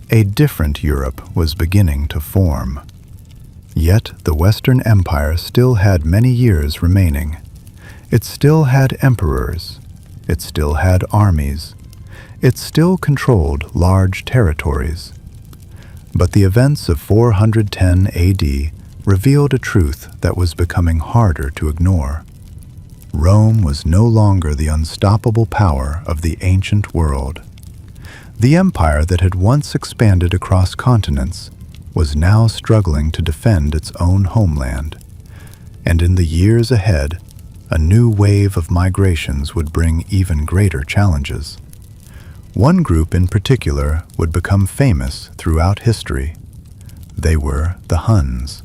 A different Europe was beginning to form. Yet the Western Empire still had many years remaining. It still had emperors. It still had armies. It still controlled large territories. But the events of 410 AD revealed a truth that was becoming harder to ignore. Rome was no longer the unstoppable power of the ancient world. The empire that had once expanded across continents was now struggling to defend its own homeland. And in the years ahead, a new wave of migrations would bring even greater challenges. One group in particular would become famous throughout history. They were the Huns.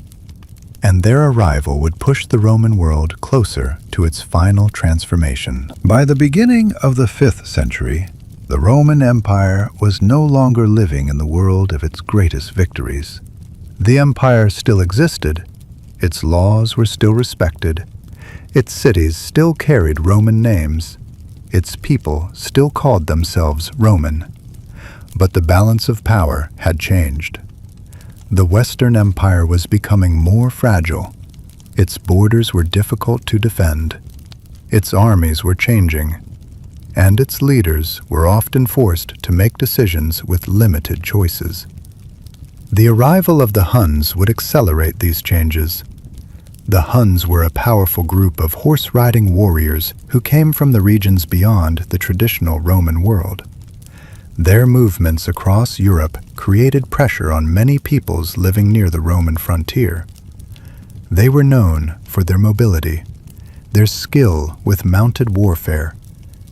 And their arrival would push the Roman world closer to its final transformation. By the beginning of the 5th century, the Roman Empire was no longer living in the world of its greatest victories. The empire still existed, its laws were still respected, its cities still carried Roman names, its people still called themselves Roman. But the balance of power had changed. The Western Empire was becoming more fragile. Its borders were difficult to defend. Its armies were changing, and its leaders were often forced to make decisions with limited choices. The arrival of the Huns would accelerate these changes. The Huns were a powerful group of horse-riding warriors who came from the regions beyond the traditional Roman world. Their movements across Europe created pressure on many peoples living near the Roman frontier. They were known for their mobility, their skill with mounted warfare,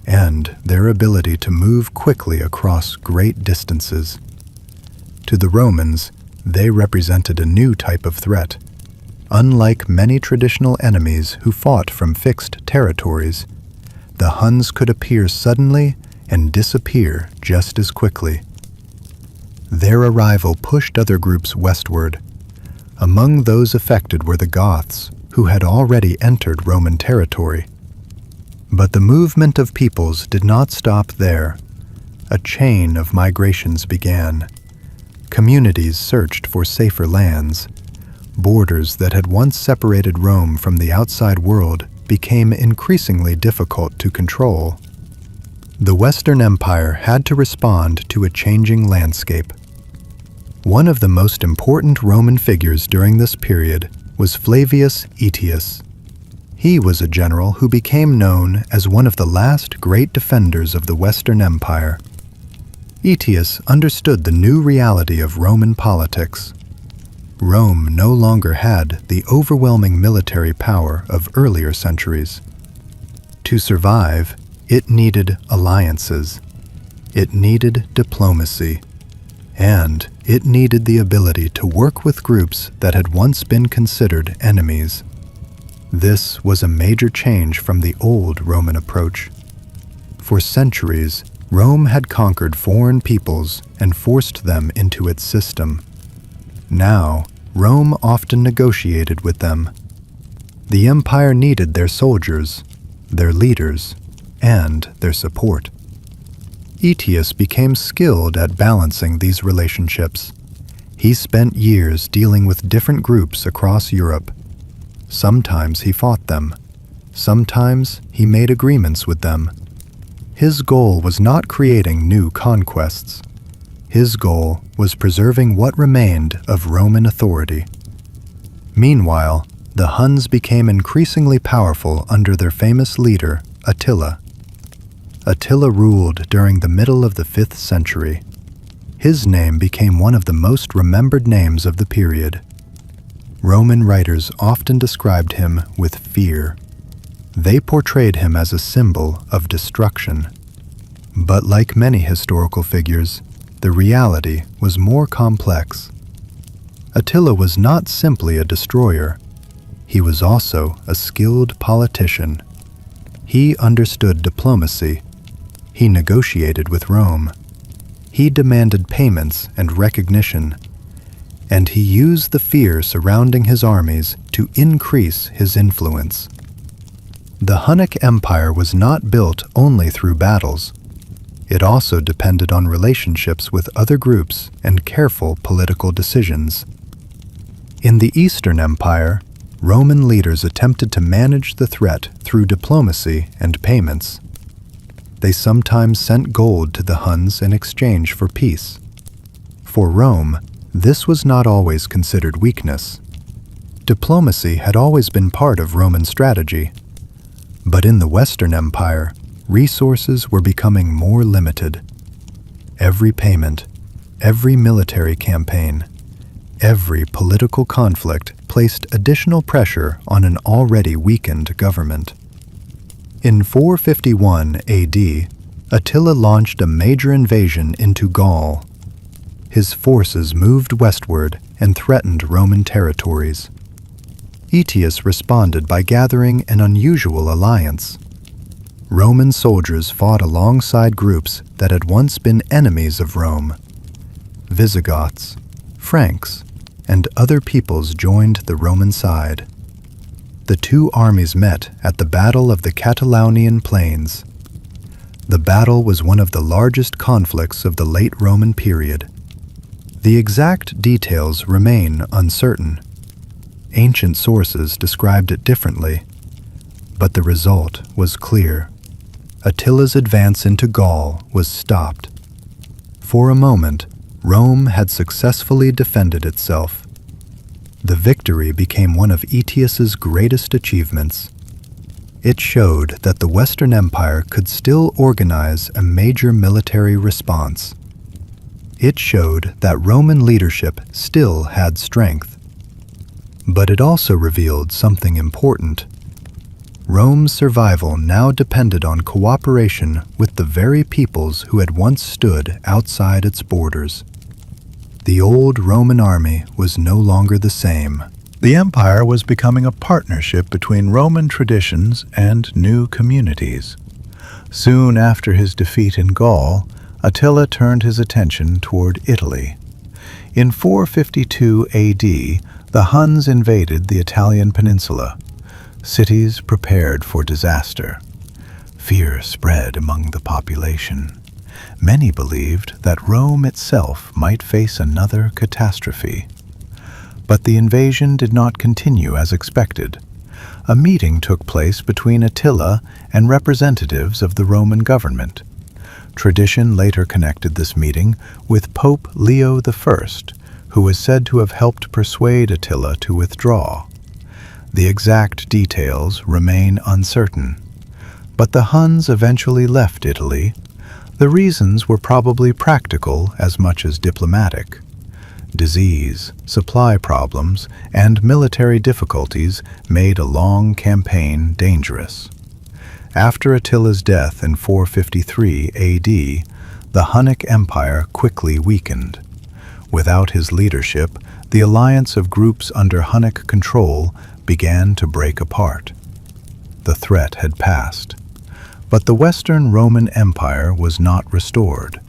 and their ability to move quickly across great distances. To the Romans, they represented a new type of threat. Unlike many traditional enemies who fought from fixed territories, the Huns could appear suddenly and disappear just as quickly. Their arrival pushed other groups westward. Among those affected were the Goths, who had already entered Roman territory. But the movement of peoples did not stop there. A chain of migrations began. Communities searched for safer lands. Borders that had once separated Rome from the outside world became increasingly difficult to control. The Western Empire had to respond to a changing landscape. One of the most important Roman figures during this period was Flavius Aetius. He was a general who became known as one of the last great defenders of the Western Empire. Aetius understood the new reality of Roman politics. Rome no longer had the overwhelming military power of earlier centuries. To survive, it needed alliances, it needed diplomacy, and it needed the ability to work with groups that had once been considered enemies. This was a major change from the old Roman approach. For centuries, Rome had conquered foreign peoples and forced them into its system. Now, Rome often negotiated with them. The empire needed their soldiers, their leaders, and their support. Aetius became skilled at balancing these relationships. He spent years dealing with different groups across Europe. Sometimes he fought them. Sometimes he made agreements with them. His goal was not creating new conquests. His goal was preserving what remained of Roman authority. Meanwhile, the Huns became increasingly powerful under their famous leader, Attila. Attila ruled during the middle of the 5th century. His name became one of the most remembered names of the period. Roman writers often described him with fear. They portrayed him as a symbol of destruction. But like many historical figures, the reality was more complex. Attila was not simply a destroyer. He was also a skilled politician. He understood diplomacy. He negotiated with Rome. He demanded payments and recognition. And he used the fear surrounding his armies to increase his influence. The Hunnic Empire was not built only through battles. It also depended on relationships with other groups and careful political decisions. In the Eastern Empire, Roman leaders attempted to manage the threat through diplomacy and payments. They sometimes sent gold to the Huns in exchange for peace. For Rome, this was not always considered weakness. Diplomacy had always been part of Roman strategy. But in the Western Empire, resources were becoming more limited. Every payment, every military campaign, every political conflict placed additional pressure on an already weakened government. In 451 AD, Attila launched a major invasion into Gaul. His forces moved westward and threatened Roman territories. Aetius responded by gathering an unusual alliance. Roman soldiers fought alongside groups that had once been enemies of Rome. Visigoths, Franks, and other peoples joined the Roman side. The two armies met at the Battle of the Catalaunian Plains. The battle was one of the largest conflicts of the late Roman period. The exact details remain uncertain. Ancient sources described it differently, but the result was clear. Attila's advance into Gaul was stopped. For a moment, Rome had successfully defended itself. The victory became one of Aetius's greatest achievements. It showed that the Western Empire could still organize a major military response. It showed that Roman leadership still had strength. But it also revealed something important. Rome's survival now depended on cooperation with the very peoples who had once stood outside its borders. The old Roman army was no longer the same. The empire was becoming a partnership between Roman traditions and new communities. Soon after his defeat in Gaul, Attila turned his attention toward Italy. In 452 AD, the Huns invaded the Italian peninsula. Cities prepared for disaster. Fear spread among the population. Many believed that Rome itself might face another catastrophe. But the invasion did not continue as expected. A meeting took place between Attila and representatives of the Roman government. Tradition later connected this meeting with Pope Leo I, who was said to have helped persuade Attila to withdraw. The exact details remain uncertain, but the Huns eventually left Italy. The reasons were probably practical as much as diplomatic. Disease, supply problems, and military difficulties made a long campaign dangerous. After Attila's death in 453 AD, the Hunnic Empire quickly weakened. Without his leadership, the alliance of groups under Hunnic control began to break apart. The threat had passed, But the Western Roman Empire was not restored.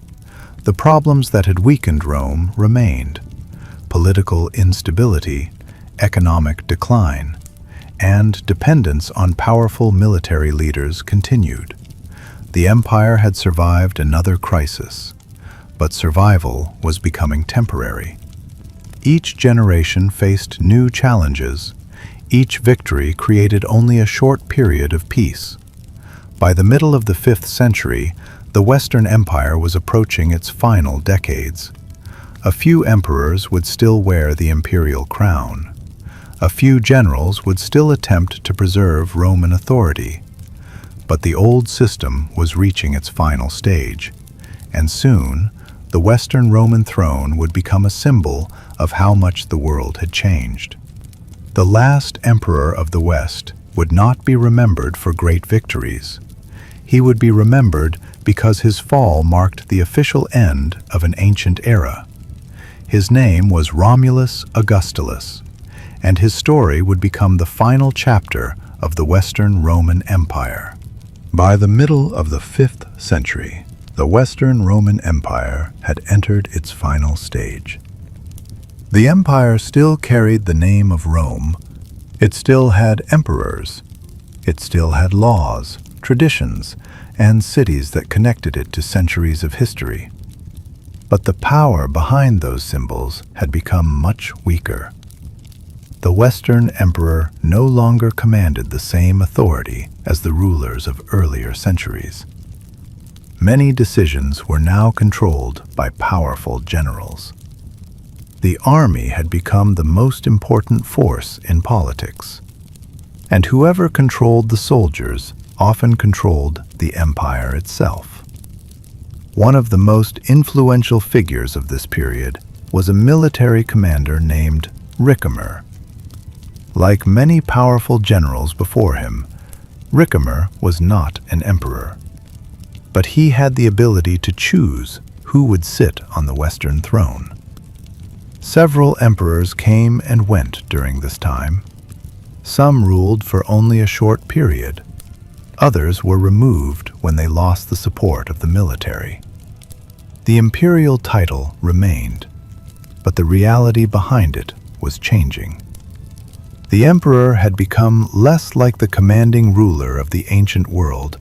The problems that had weakened Rome remained: political instability, economic decline, and dependence on powerful military leaders continued. The empire had survived another crisis, but survival was becoming temporary. Each generation faced new challenges. Each victory created only a short period of peace. By the middle of the 5th century, the Western Empire was approaching its final decades. A few emperors would still wear the imperial crown. A few generals would still attempt to preserve Roman authority. But the old system was reaching its final stage, and soon the Western Roman throne would become a symbol of how much the world had changed. The last emperor of the West would not be remembered for great victories. He would be remembered because his fall marked the official end of an ancient era. His name was Romulus Augustulus, and his story would become the final chapter of the Western Roman Empire. By the middle of the 5th century, the Western Roman Empire had entered its final stage. The empire still carried the name of Rome. It still had emperors. It still had laws, traditions, and cities that connected it to centuries of history. But the power behind those symbols had become much weaker. The Western emperor no longer commanded the same authority as the rulers of earlier centuries. Many decisions were now controlled by powerful generals. The army had become the most important force in politics, and whoever controlled the soldiers often controlled the empire itself. One of the most influential figures of this period was a military commander named Ricimer. Like many powerful generals before him, Ricimer was not an emperor, but he had the ability to choose who would sit on the Western throne. Several emperors came and went during this time. Some ruled for only a short period. Others were removed when they lost the support of the military. The imperial title remained, but the reality behind it was changing. The emperor had become less like the commanding ruler of the ancient world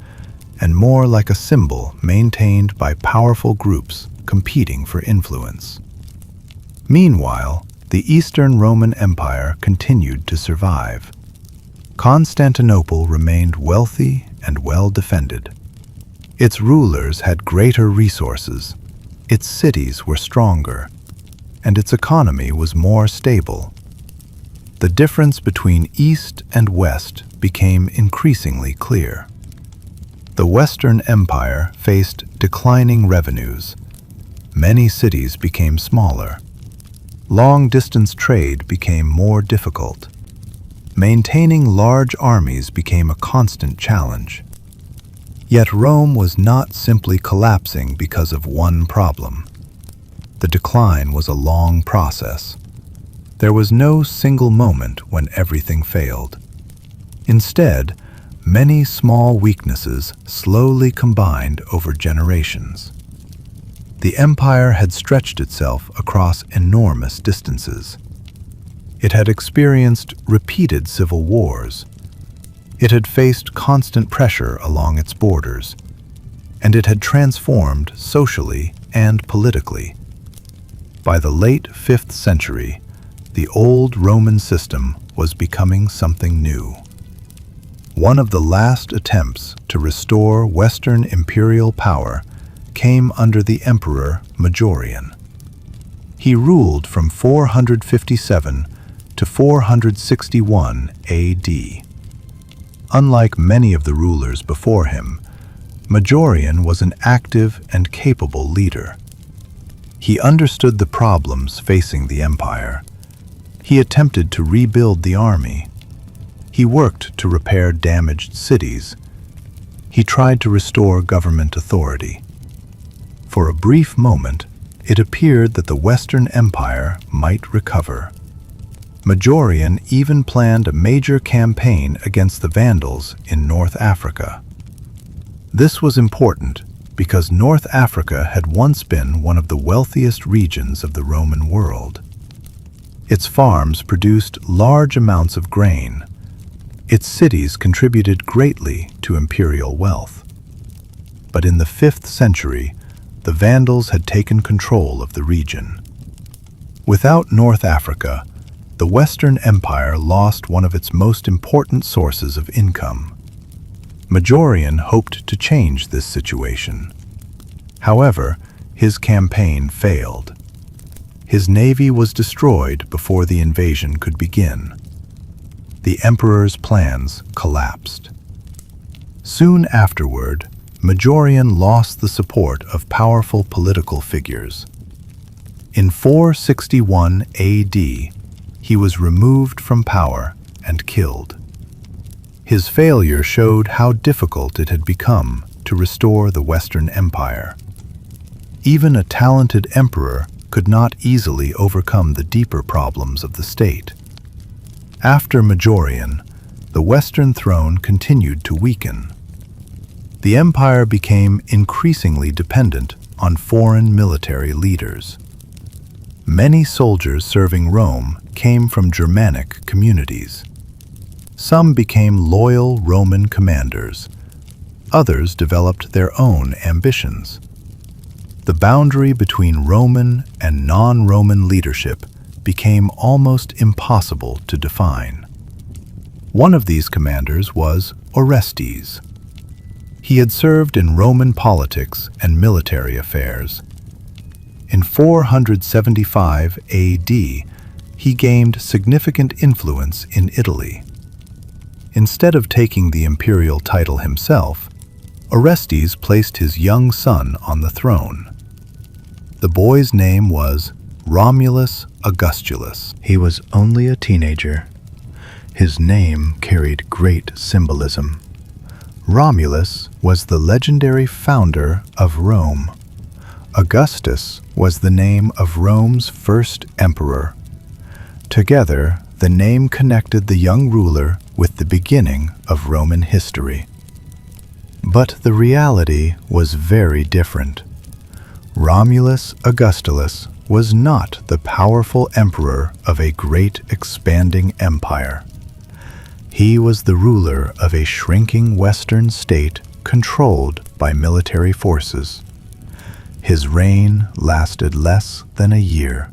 and more like a symbol maintained by powerful groups competing for influence. Meanwhile, the Eastern Roman Empire continued to survive. Constantinople remained wealthy and well defended. Its rulers had greater resources, its cities were stronger, and its economy was more stable. The difference between East and West became increasingly clear. The Western Empire faced declining revenues. Many cities became smaller. Long-distance trade became more difficult. Maintaining large armies became a constant challenge. Yet Rome was not simply collapsing because of one problem. The decline was a long process. There was no single moment when everything failed. Instead, many small weaknesses slowly combined over generations. The empire had stretched itself across enormous distances. It had experienced repeated civil wars. It had faced constant pressure along its borders, and it had transformed socially and politically. By the late 5th century, the old Roman system was becoming something new. One of the last attempts to restore Western imperial power came under the Emperor Majorian. He ruled from 457 to 461 AD. Unlike many of the rulers before him, Majorian was an active and capable leader. He understood the problems facing the empire. He attempted to rebuild the army. He worked to repair damaged cities. He tried to restore government authority. For a brief moment, it appeared that the Western Empire might recover. Majorian even planned a major campaign against the Vandals in North Africa. This was important because North Africa had once been one of the wealthiest regions of the Roman world. Its farms produced large amounts of grain. Its cities contributed greatly to imperial wealth. But in the 5th century, the Vandals had taken control of the region. Without North Africa, the Western Empire lost one of its most important sources of income. Majorian hoped to change this situation. However, his campaign failed. His navy was destroyed before the invasion could begin. The emperor's plans collapsed. Soon afterward, Majorian lost the support of powerful political figures. In 461 AD, he was removed from power and killed. His failure showed how difficult it had become to restore the Western Empire. Even a talented emperor could not easily overcome the deeper problems of the state. After Majorian, the Western throne continued to weaken. The empire became increasingly dependent on foreign military leaders. Many soldiers serving Rome came from Germanic communities. Some became loyal Roman commanders. Others developed their own ambitions. The boundary between Roman and non-Roman leadership became almost impossible to define. One of these commanders was Orestes. He had served in Roman politics and military affairs. In 475 AD, he gained significant influence in Italy. Instead of taking the imperial title himself, Orestes placed his young son on the throne. The boy's name was Romulus Augustulus. He was only a teenager. His name carried great symbolism. Romulus was the legendary founder of Rome. Augustus was the name of Rome's first emperor. Together, the name connected the young ruler with the beginning of Roman history. But the reality was very different. Romulus Augustulus was not the powerful emperor of a great expanding empire. He was the ruler of a shrinking Western state controlled by military forces. His reign lasted less than a year.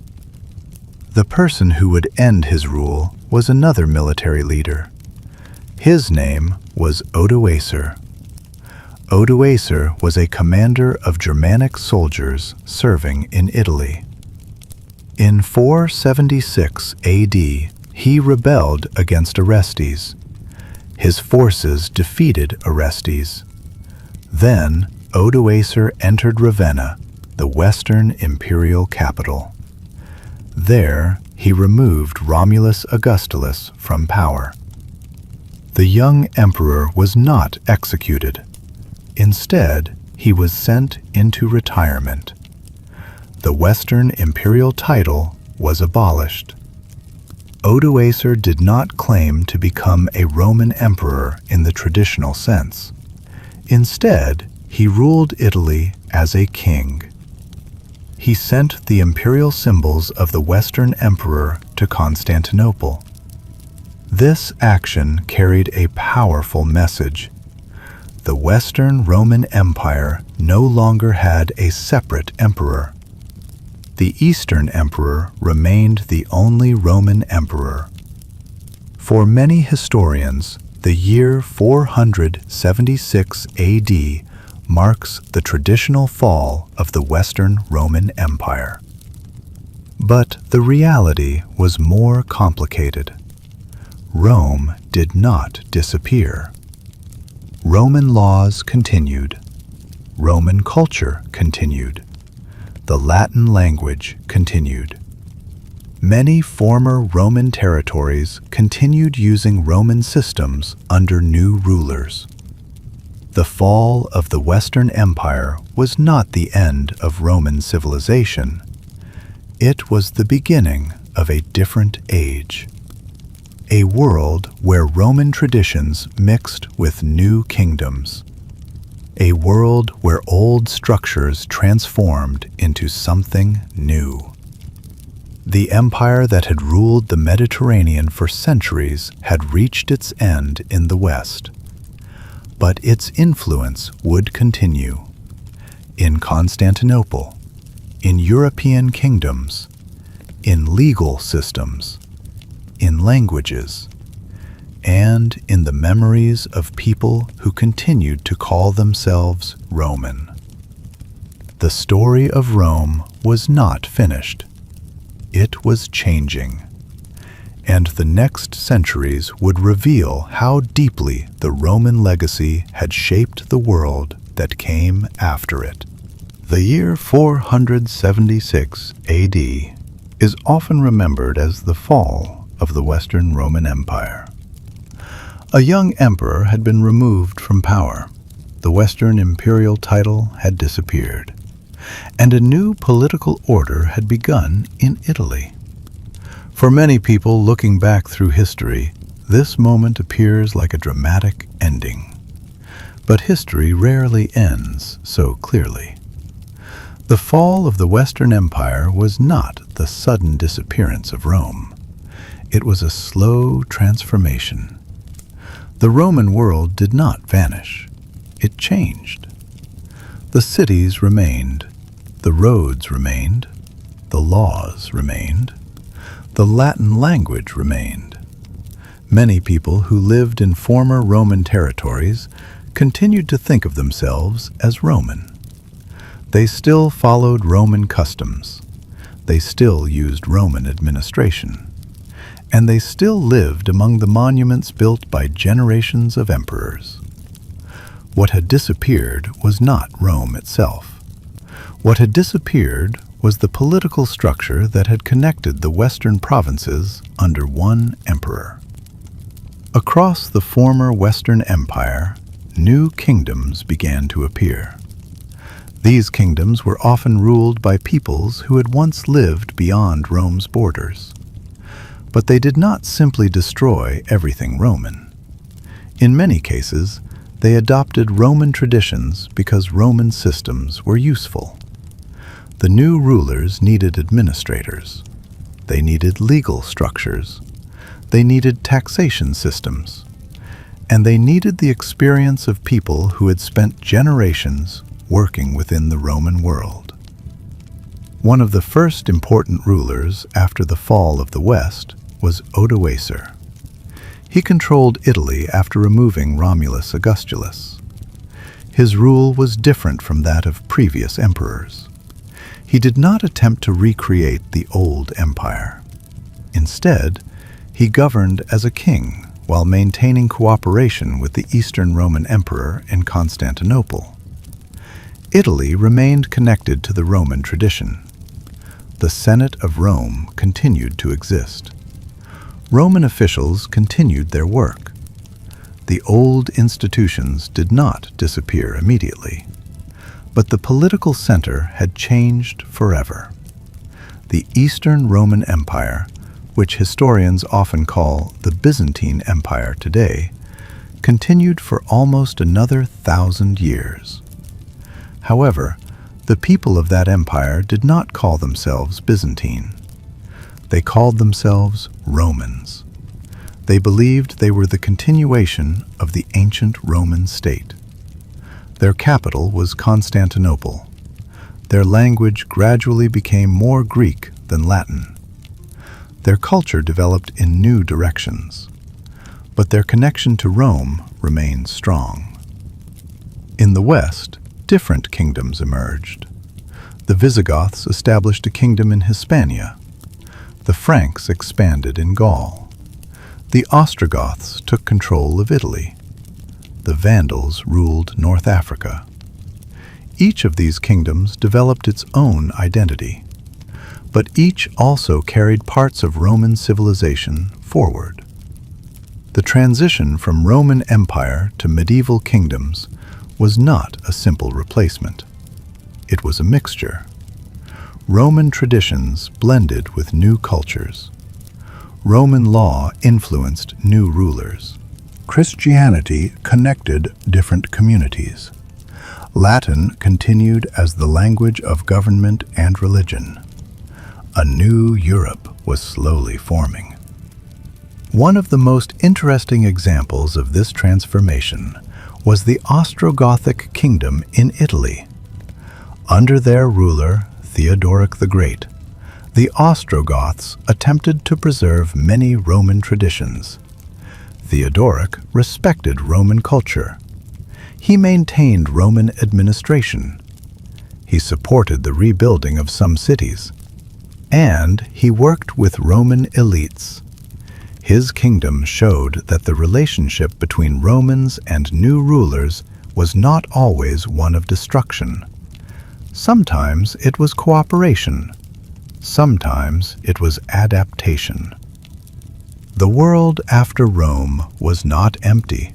The person who would end his rule was another military leader. His name was Odoacer. Odoacer was a commander of Germanic soldiers serving in Italy. In 476 AD, he rebelled against Orestes. His forces defeated Orestes. Then Odoacer entered Ravenna, the Western imperial capital. There, he removed Romulus Augustulus from power. The young emperor was not executed. Instead, he was sent into retirement. The Western imperial title was abolished. Odoacer did not claim to become a Roman emperor in the traditional sense. Instead, he ruled Italy as a king. He sent the imperial symbols of the Western emperor to Constantinople. This action carried a powerful message. The Western Roman Empire no longer had a separate emperor. The Eastern Emperor remained the only Roman emperor. For many historians, the year 476 AD marks the traditional fall of the Western Roman Empire. But the reality was more complicated. Rome did not disappear. Roman laws continued. Roman culture continued. The Latin language continued. Many former Roman territories continued using Roman systems under new rulers. The fall of the Western Empire was not the end of Roman civilization. It was the beginning of a different age. A world where Roman traditions mixed with new kingdoms. a world where old structures transformed into something new. The empire that had ruled the Mediterranean for centuries had reached its end in the West. But its influence would continue. In Constantinople, in European kingdoms, in legal systems, in languages, and in the memories of people who continued to call themselves Roman. The story of Rome was not finished. It was changing. And the next centuries would reveal how deeply the Roman legacy had shaped the world that came after it. The year 476 AD is often remembered as the fall of the Western Roman Empire. A young emperor had been removed from power. The Western imperial title had disappeared, and a new political order had begun in Italy. For many people looking back through history, this moment appears like a dramatic ending. But history rarely ends so clearly. The fall of the Western Empire was not the sudden disappearance of Rome. It was a slow transformation. The Roman world did not vanish. It changed. The cities remained. The roads remained. The laws remained. The Latin language remained. Many people who lived in former Roman territories continued to think of themselves as Roman. They still followed Roman customs. They still used Roman administration. And they still lived among the monuments built by generations of emperors. What had disappeared was not Rome itself. What had disappeared was the political structure that had connected the Western provinces under one emperor. Across the former Western Empire, new kingdoms began to appear. These kingdoms were often ruled by peoples who had once lived beyond Rome's borders. But they did not simply destroy everything Roman. In many cases, they adopted Roman traditions because Roman systems were useful. The new rulers needed administrators. They needed legal structures. They needed taxation systems. And they needed the experience of people who had spent generations working within the Roman world. One of the first important rulers after the fall of the West was Odoacer. He controlled Italy after removing Romulus Augustulus. His rule was different from that of previous emperors. He did not attempt to recreate the old empire. Instead, he governed as a king while maintaining cooperation with the Eastern Roman Emperor in Constantinople. Italy remained connected to the Roman tradition. The Senate of Rome continued to exist. Roman officials continued their work. The old institutions did not disappear immediately, but the political center had changed forever. The Eastern Roman Empire, which historians often call the Byzantine Empire today, continued for almost another 1,000 years. However, the people of that empire did not call themselves Byzantine. They called themselves Romans. They believed they were the continuation of the ancient Roman state. Their capital was Constantinople. Their language gradually became more Greek than Latin. Their culture developed in new directions, but their connection to Rome remained strong. In the West, different kingdoms emerged. The Visigoths established a kingdom in Hispania. The Franks expanded in Gaul. The Ostrogoths took control of Italy. The Vandals ruled North Africa. Each of these kingdoms developed its own identity, but each also carried parts of Roman civilization forward. The transition from Roman Empire to medieval kingdoms was not a simple replacement. It was a mixture. Roman traditions blended with new cultures. Roman law influenced new rulers. Christianity connected different communities. Latin continued as the language of government and religion. A new Europe was slowly forming. One of the most interesting examples of this transformation was the Ostrogothic kingdom in Italy. Under their ruler, Theodoric the Great, the Ostrogoths attempted to preserve many Roman traditions. Theodoric respected Roman culture. He maintained Roman administration. He supported the rebuilding of some cities. And he worked with Roman elites. His kingdom showed that the relationship between Romans and new rulers was not always one of destruction. Sometimes it was cooperation. Sometimes it was adaptation. The world after Rome was not empty.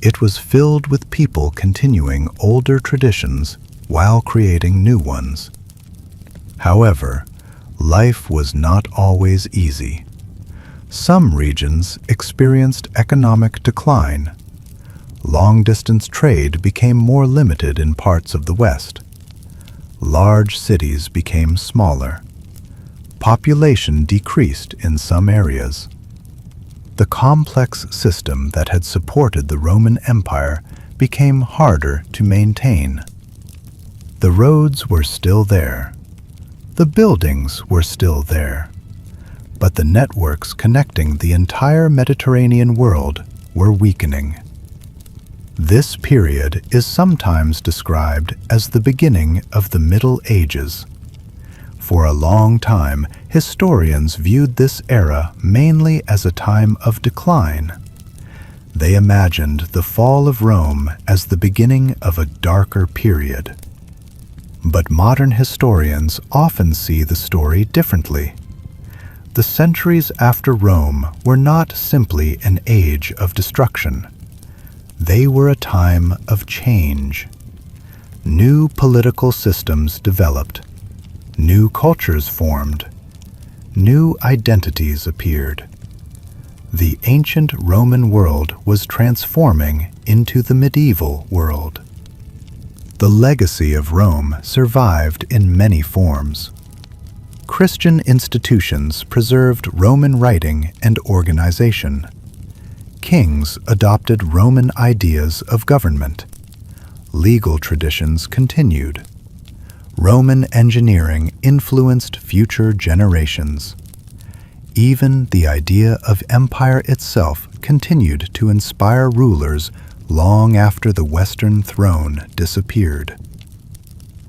It was filled with people continuing older traditions while creating new ones. However, life was not always easy. Some regions experienced economic decline. Long-distance trade became more limited in parts of the West. Large cities became smaller. Population decreased in some areas. The complex system that had supported the Roman Empire became harder to maintain. The roads were still there. The buildings were still there. But the networks connecting the entire Mediterranean world were weakening. This period is sometimes described as the beginning of the Middle Ages. For a long time, historians viewed this era mainly as a time of decline. They imagined the fall of Rome as the beginning of a darker period. But modern historians often see the story differently. The centuries after Rome were not simply an age of destruction. They were a time of change. New political systems developed. New cultures formed. New identities appeared. The ancient Roman world was transforming into the medieval world. The legacy of Rome survived in many forms. Christian institutions preserved Roman writing and organization. Kings adopted Roman ideas of government. Legal traditions continued. Roman engineering influenced future generations. Even the idea of empire itself continued to inspire rulers long after the Western throne disappeared.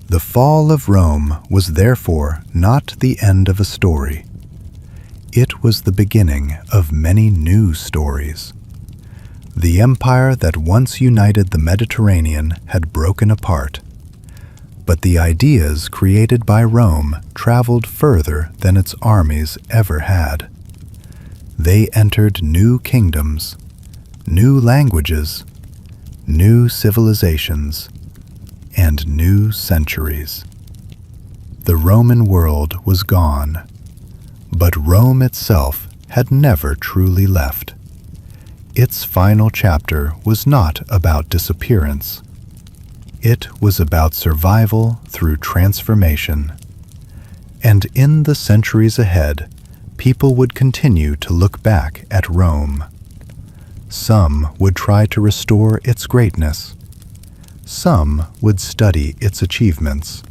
The fall of Rome was therefore not the end of a story. It was the beginning of many new stories. The empire that once united the Mediterranean had broken apart. But the ideas created by Rome traveled further than its armies ever had. They entered new kingdoms, new languages, new civilizations, and new centuries. The Roman world was gone, but Rome itself had never truly left. Its final chapter was not about disappearance. It was about survival through transformation. And in the centuries ahead, people would continue to look back at Rome. Some would try to restore its greatness. Some would study its achievements.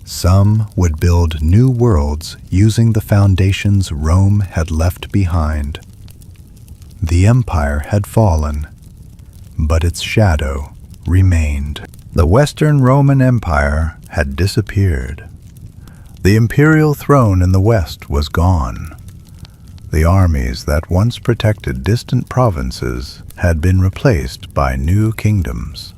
Some would build new worlds using the foundations Rome had left behind. The empire had fallen, but its shadow remained. The Western Roman Empire had disappeared. The imperial throne in the West was gone. The armies that once protected distant provinces had been replaced by new kingdoms.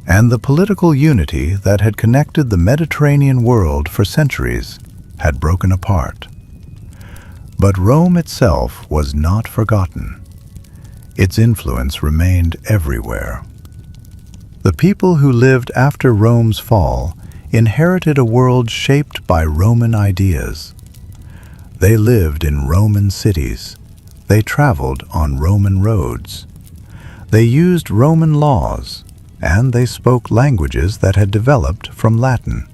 And the political unity that had connected the Mediterranean world for centuries had broken apart. But Rome itself was not forgotten. Its influence remained everywhere. The people who lived after Rome's fall inherited a world shaped by Roman ideas. They lived in Roman cities. They traveled on Roman roads. They used Roman laws. and they spoke languages that had developed from Latin.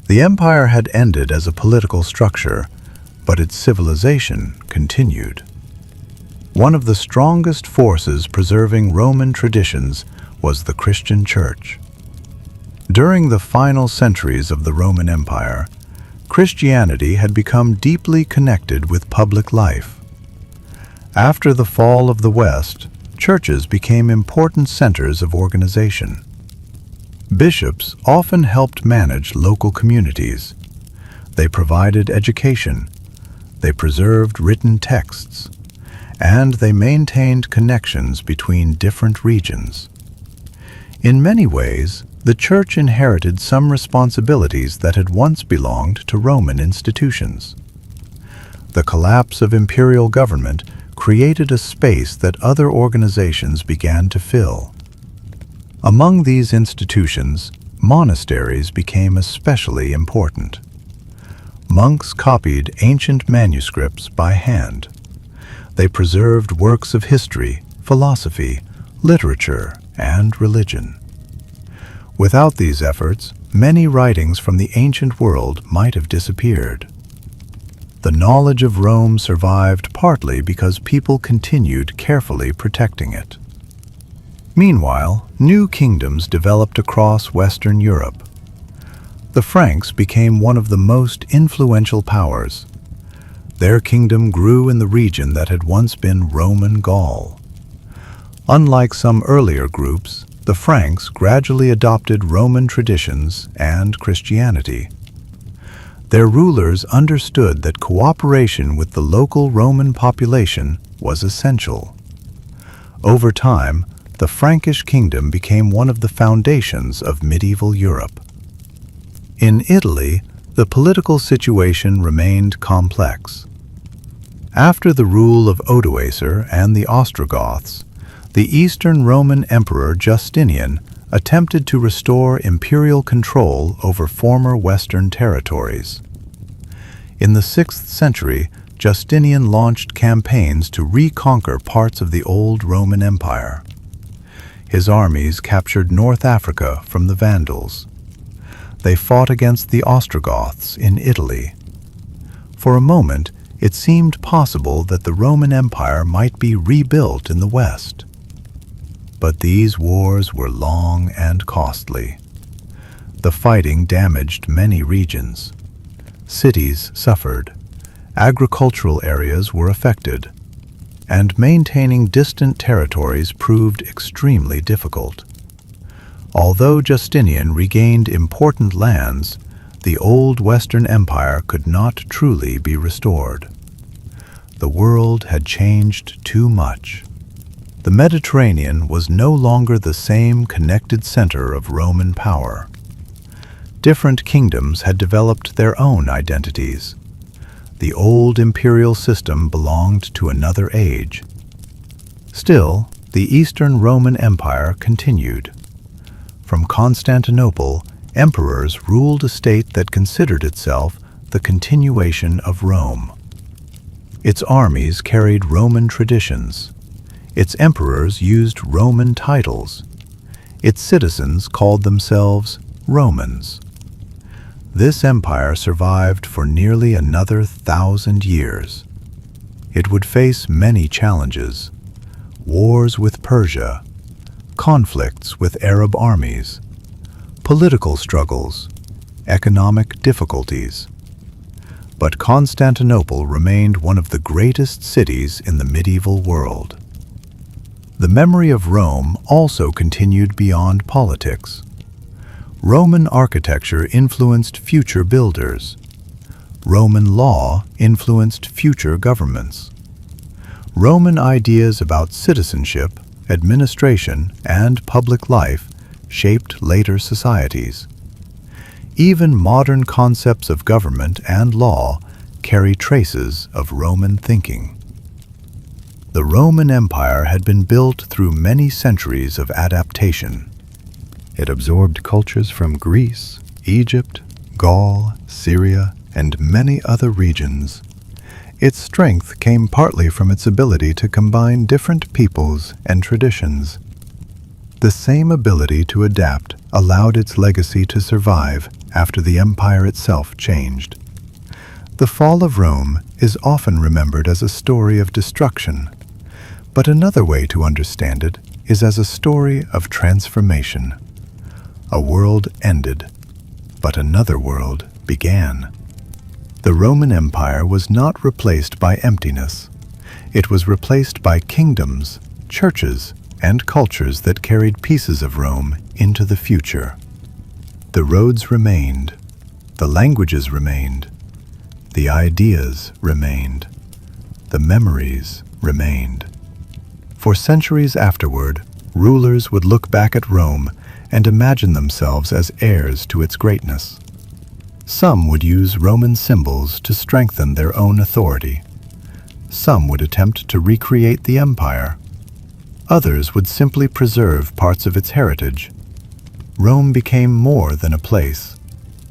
The empire had ended as a political structure, but its civilization continued. One of the strongest forces preserving Roman traditions was the Christian Church. During the final centuries of the Roman Empire, Christianity had become deeply connected with public life. After the fall of the West, churches became important centers of organization. Bishops often helped manage local communities. They provided education, they preserved written texts, and they maintained connections between different regions. In many ways, the Church inherited some responsibilities that had once belonged to Roman institutions. The collapse of imperial government created a space that other organizations began to fill. Among these institutions, monasteries became especially important. Monks copied ancient manuscripts by hand. They preserved works of history, philosophy, literature, and religion. Without these efforts, many writings from the ancient world might have disappeared. The knowledge of Rome survived partly because people continued carefully protecting it. Meanwhile, new kingdoms developed across Western Europe. The Franks became one of the most influential powers. Their kingdom grew in the region that had once been Roman Gaul. Unlike some earlier groups, the Franks gradually adopted Roman traditions and Christianity. Their rulers understood that cooperation with the local Roman population was essential. Over time, the Frankish kingdom became one of the foundations of medieval Europe. In Italy, the political situation remained complex. After the rule of Odoacer and the Ostrogoths, the Eastern Roman Emperor Justinian attempted to restore imperial control over former Western territories. In the 6th century, Justinian launched campaigns to reconquer parts of the old Roman Empire. His armies captured North Africa from the Vandals. They fought against the Ostrogoths in Italy. For a moment, it seemed possible that the Roman Empire might be rebuilt in the West. But these wars were long and costly. The fighting damaged many regions. Cities suffered, agricultural areas were affected, and maintaining distant territories proved extremely difficult. Although Justinian regained important lands, the old Western Empire could not truly be restored. The world had changed too much. The Mediterranean was no longer the same connected center of Roman power. Different kingdoms had developed their own identities. The old imperial system belonged to another age. Still, the Eastern Roman Empire continued. From Constantinople, emperors ruled a state that considered itself the continuation of Rome. Its armies carried Roman traditions. Its emperors used Roman titles. Its citizens called themselves Romans. This empire survived for nearly another 1,000 years. It would face many challenges: wars with Persia, conflicts with Arab armies, political struggles, economic difficulties. But Constantinople remained one of the greatest cities in the medieval world. The memory of Rome also continued beyond politics. Roman architecture influenced future builders. Roman law influenced future governments. Roman ideas about citizenship, administration, and public life shaped later societies. Even modern concepts of government and law carry traces of Roman thinking. The Roman Empire had been built through many centuries of adaptation. It absorbed cultures from Greece, Egypt, Gaul, Syria, and many other regions. Its strength came partly from its ability to combine different peoples and traditions. The same ability to adapt allowed its legacy to survive after the empire itself changed. The fall of Rome is often remembered as a story of destruction, but another way to understand it is as a story of transformation. A world ended, but another world began. The Roman Empire was not replaced by emptiness. It was replaced by kingdoms, churches, and cultures that carried pieces of Rome into the future. The roads remained, the languages remained, the ideas remained, the memories remained. For centuries afterward, rulers would look back at Rome and imagine themselves as heirs to its greatness. Some would use Roman symbols to strengthen their own authority. Some would attempt to recreate the empire. Others would simply preserve parts of its heritage. Rome became more than a place.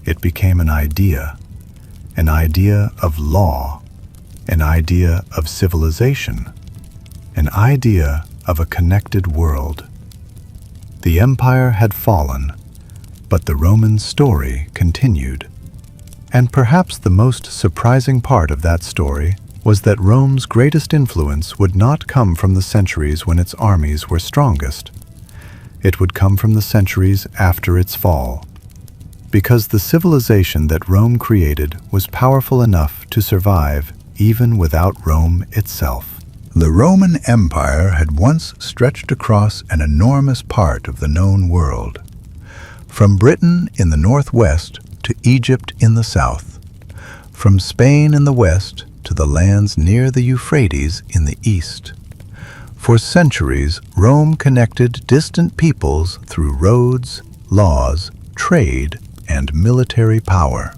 It became an idea of law, an idea of civilization, an idea of a connected world. The empire had fallen, but the Roman story continued. And perhaps the most surprising part of that story was that Rome's greatest influence would not come from the centuries when its armies were strongest. It would come from the centuries after its fall, because the civilization that Rome created was powerful enough to survive even without Rome itself. The Roman Empire had once stretched across an enormous part of the known world, from Britain in the northwest to Egypt in the south, from Spain in the west to the lands near the Euphrates in the east. For centuries, Rome connected distant peoples through roads, laws, trade, and military power.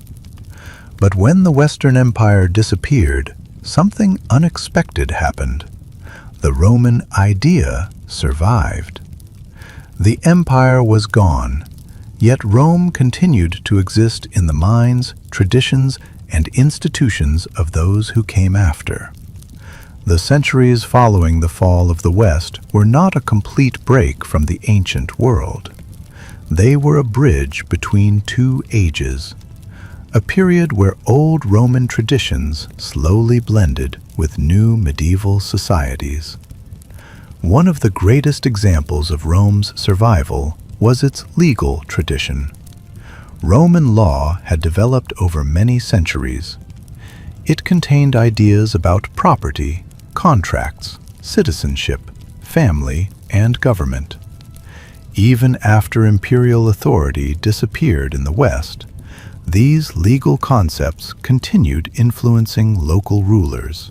But when the Western Empire disappeared, something unexpected happened. The Roman idea survived. The empire was gone, yet Rome continued to exist in the minds, traditions, and institutions of those who came after. The centuries following the fall of the West were not a complete break from the ancient world. They were a bridge between two ages, a period where old Roman traditions slowly blended with new medieval societies. One of the greatest examples of Rome's survival was its legal tradition. Roman law had developed over many centuries. It contained ideas about property, contracts, citizenship, family, and government. Even after imperial authority disappeared in the West, these legal concepts continued influencing local rulers.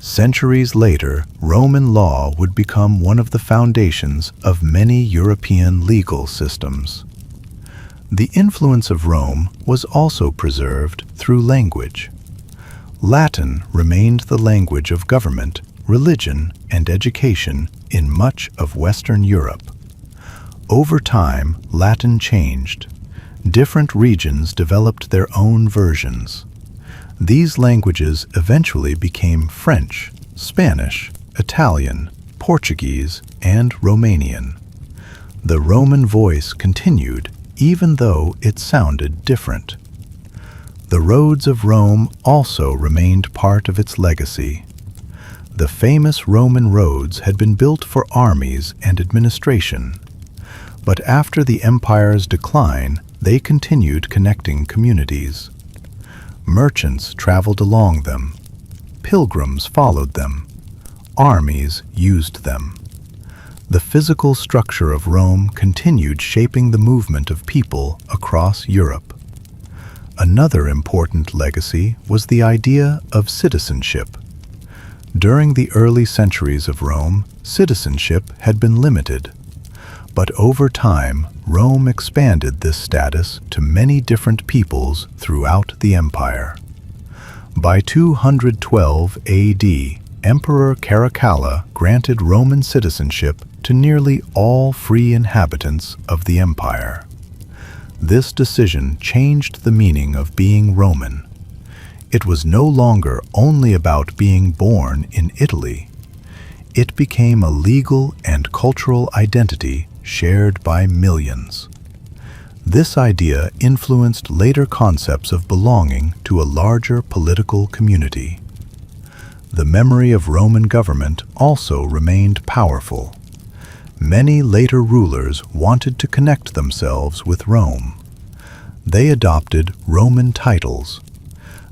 Centuries later, Roman law would become one of the foundations of many European legal systems. The influence of Rome was also preserved through language. Latin remained the language of government, religion, and education in much of Western Europe. Over time, Latin changed. Different regions developed their own versions. These languages eventually became French, Spanish, Italian, Portuguese, and Romanian. The Roman voice continued even though it sounded different. The roads of Rome also remained part of its legacy. The famous Roman roads had been built for armies and administration. But after the empire's decline, they continued connecting communities. Merchants traveled along them. Pilgrims followed them. Armies used them. The physical structure of Rome continued shaping the movement of people across Europe. Another important legacy was the idea of citizenship. During the early centuries of Rome, citizenship had been limited. But over time, Rome expanded this status to many different peoples throughout the empire. By 212 AD, Emperor Caracalla granted Roman citizenship to nearly all free inhabitants of the empire. This decision changed the meaning of being Roman. It was no longer only about being born in Italy. It became a legal and cultural identity shared by millions. This idea influenced later concepts of belonging to a larger political community. The memory of Roman government also remained powerful. Many later rulers wanted to connect themselves with Rome. They adopted Roman titles.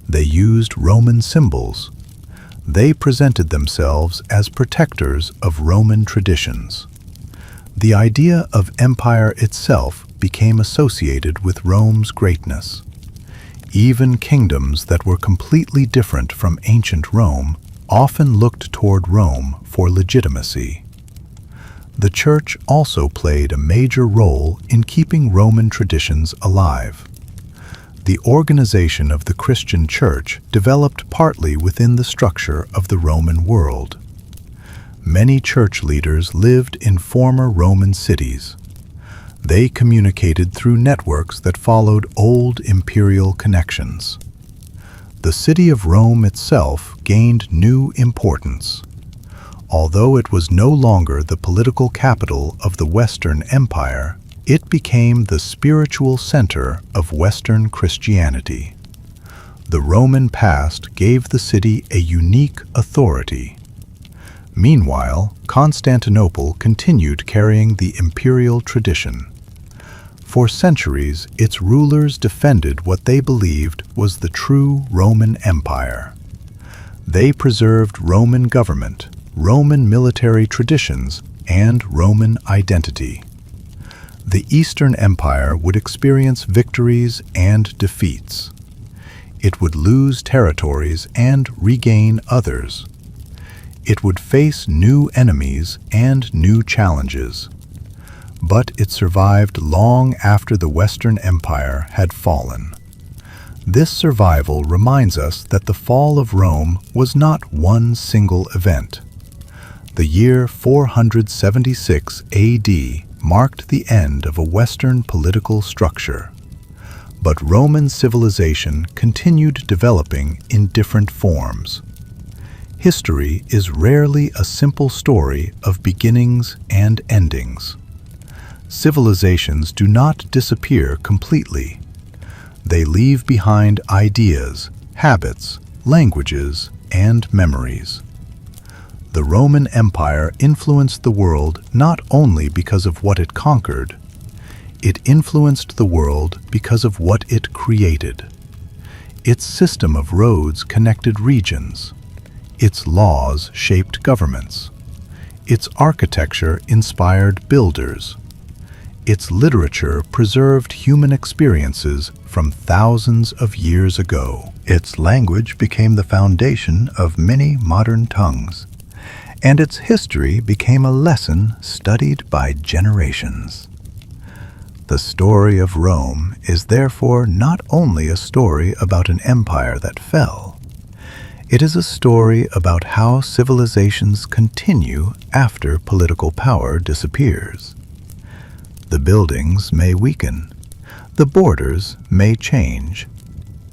They used Roman symbols. They presented themselves as protectors of Roman traditions. The idea of empire itself became associated with Rome's greatness. Even kingdoms that were completely different from ancient Rome often looked toward Rome for legitimacy. The Church also played a major role in keeping Roman traditions alive. The organization of the Christian Church developed partly within the structure of the Roman world. Many church leaders lived in former Roman cities. They communicated through networks that followed old imperial connections. The city of Rome itself gained new importance. Although it was no longer the political capital of the Western Empire, it became the spiritual center of Western Christianity. The Roman past gave the city a unique authority. Meanwhile, Constantinople continued carrying the imperial tradition. For centuries, its rulers defended what they believed was the true Roman Empire. They preserved Roman government, Roman military traditions, and Roman identity. The Eastern Empire would experience victories and defeats. It would lose territories and regain others. It would face new enemies and new challenges. But it survived long after the Western Empire had fallen. This survival reminds us that the fall of Rome was not one single event. The year 476 AD marked the end of a Western political structure. But Roman civilization continued developing in different forms. History is rarely a simple story of beginnings and endings. Civilizations do not disappear completely. They leave behind ideas, habits, languages, and memories. The Roman Empire influenced the world not only because of what it conquered. It influenced the world because of what it created. Its system of roads connected regions. Its laws shaped governments. Its architecture inspired builders. Its literature preserved human experiences from thousands of years ago. Its language became the foundation of many modern tongues, and its history became a lesson studied by generations. The story of Rome is therefore not only a story about an empire that fell. It is a story about how civilizations continue after political power disappears. The buildings may weaken, the borders may change,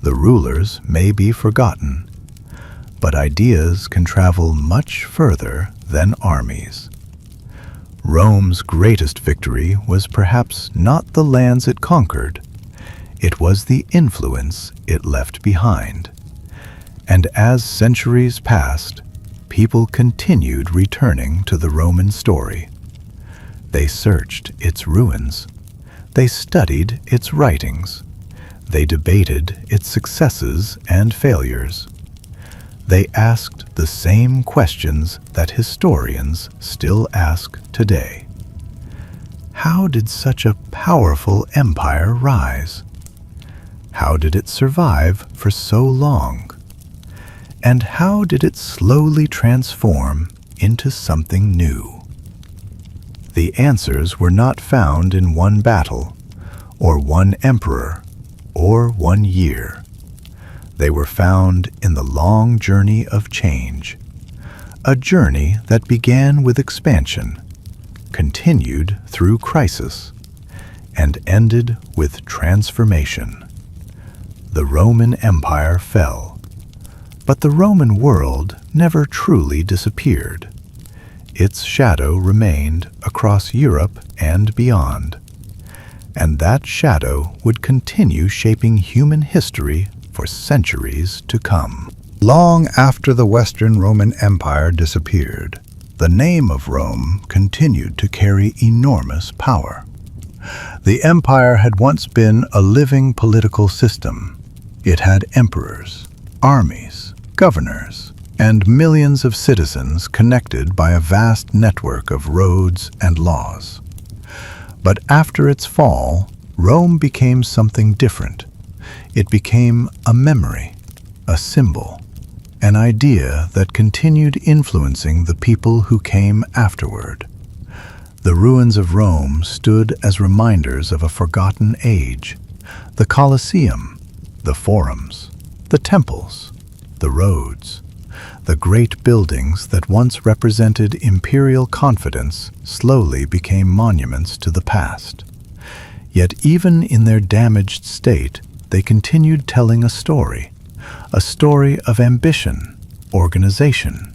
the rulers may be forgotten, but ideas can travel much further than armies. Rome's greatest victory was perhaps not the lands it conquered, it was the influence it left behind. And as centuries passed, people continued returning to the Roman story. They searched its ruins. They studied its writings. They debated its successes and failures. They asked the same questions that historians still ask today. How did such a powerful empire rise? How did it survive for so long? And how did it slowly transform into something new? The answers were not found in one battle, or one emperor, or one year. They were found in the long journey of change, a journey that began with expansion, continued through crisis, and ended with transformation. The Roman Empire fell. But the Roman world never truly disappeared. its shadow remained across Europe and beyond. And that shadow would continue shaping human history for centuries to come. Long after the Western Roman Empire disappeared, the name of Rome continued to carry enormous power. The empire had once been a living political system. It had emperors, armies, governors, and millions of citizens connected by a vast network of roads and laws. But after its fall, Rome became something different. It became a memory, a symbol, an idea that continued influencing the people who came afterward. The ruins of Rome stood as reminders of a forgotten age. The Colosseum, the forums, the temples, the roads, the great buildings that once represented imperial confidence slowly became monuments to the past. Yet even in their damaged state, they continued telling a story of ambition, organization,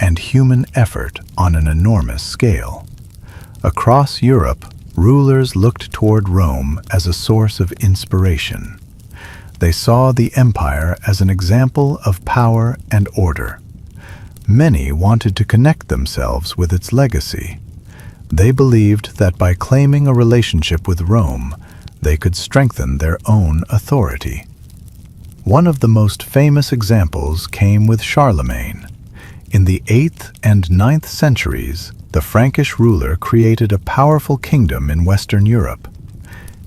and human effort on an enormous scale. Across Europe, rulers looked toward Rome as a source of inspiration. They saw the empire as an example of power and order. Many wanted to connect themselves with its legacy. They believed that by claiming a relationship with Rome, they could strengthen their own authority. One of the most famous examples came with Charlemagne. In the 8th and 9th centuries, the Frankish ruler created a powerful kingdom in Western Europe.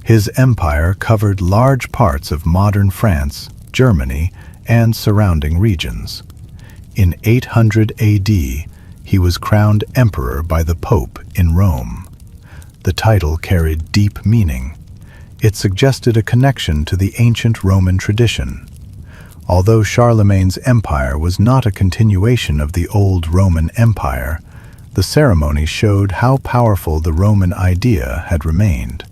His empire covered large parts of modern France, Germany, and surrounding regions. In 800 AD, he was crowned emperor by the Pope in Rome. The title carried deep meaning. It suggested a connection to the ancient Roman tradition. Although Charlemagne's empire was not a continuation of the old Roman Empire, the ceremony showed how powerful the Roman idea had remained.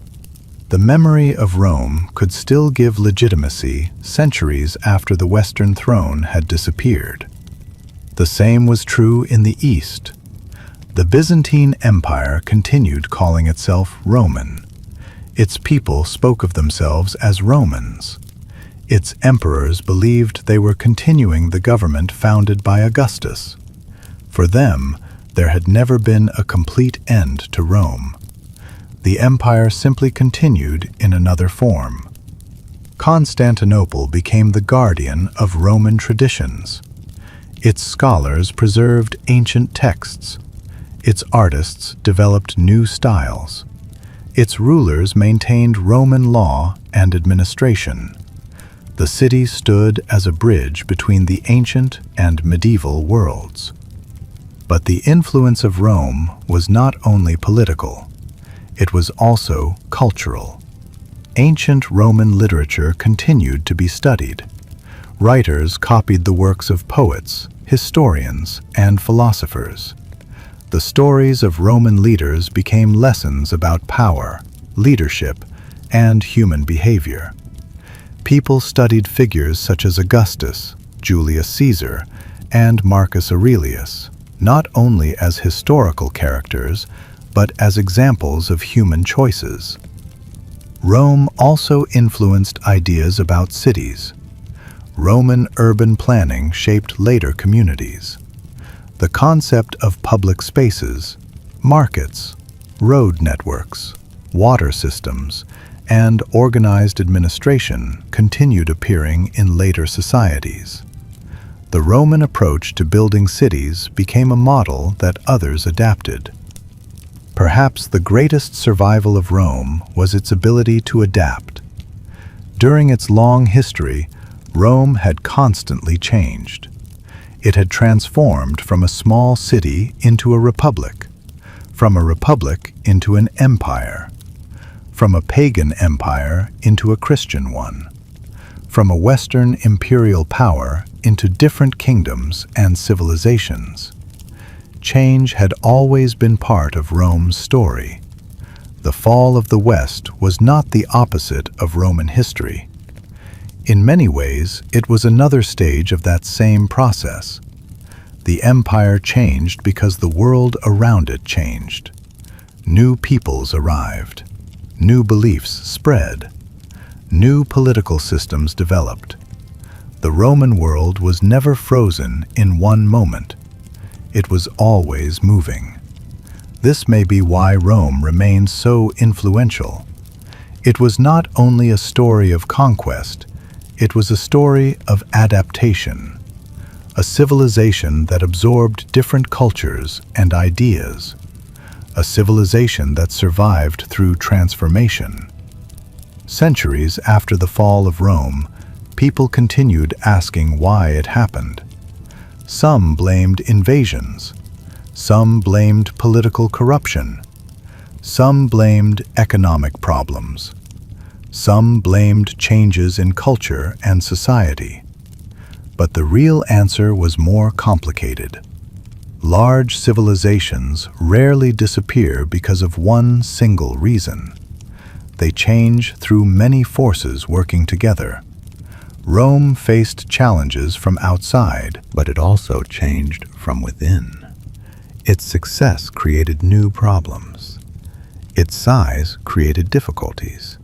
The memory of Rome could still give legitimacy centuries after the Western throne had disappeared. The same was true in the East. The Byzantine Empire continued calling itself Roman. Its people spoke of themselves as Romans. Its emperors believed they were continuing the government founded by Augustus. For them, there had never been a complete end to Rome. The empire simply continued in another form. Constantinople became the guardian of Roman traditions. Its scholars preserved ancient texts. Its artists developed new styles. Its rulers maintained Roman law and administration. The city stood as a bridge between the ancient and medieval worlds. But the influence of Rome was not only political. It was also cultural. Ancient Roman literature continued to be studied. Writers copied the works of poets, historians, and philosophers. The stories of Roman leaders became lessons about power, leadership, and human behavior. People studied figures such as Augustus, Julius Caesar, and Marcus Aurelius, not only as historical characters, but as examples of human choices. Rome also influenced ideas about cities. Roman urban planning shaped later communities. The concept of public spaces, markets, road networks, water systems, and organized administration continued appearing in later societies. The Roman approach to building cities became a model that others adapted. Perhaps the greatest survival of Rome was its ability to adapt. During its long history, Rome had constantly changed. It had transformed from a small city into a republic, from a republic into an empire, from a pagan empire into a Christian one, from a Western imperial power into different kingdoms and civilizations. Change had always been part of Rome's story. The fall of the West was not the opposite of Roman history. In many ways, it was another stage of that same process. The empire changed because the world around it changed. New peoples arrived. New beliefs spread. New political systems developed. The Roman world was never frozen in one moment. It was always moving. This may be why Rome remained so influential. It was not only a story of conquest, it was a story of adaptation, a civilization that absorbed different cultures and ideas, a civilization that survived through transformation. Centuries after the fall of Rome, people continued asking why it happened. Some blamed invasions. Some blamed political corruption. Some blamed economic problems. Some blamed changes in culture and society. But the real answer was more complicated. Large civilizations rarely disappear because of one single reason. They change through many forces working together. Rome faced challenges from outside, but it also changed from within. Its success created new problems. Its size created difficulties.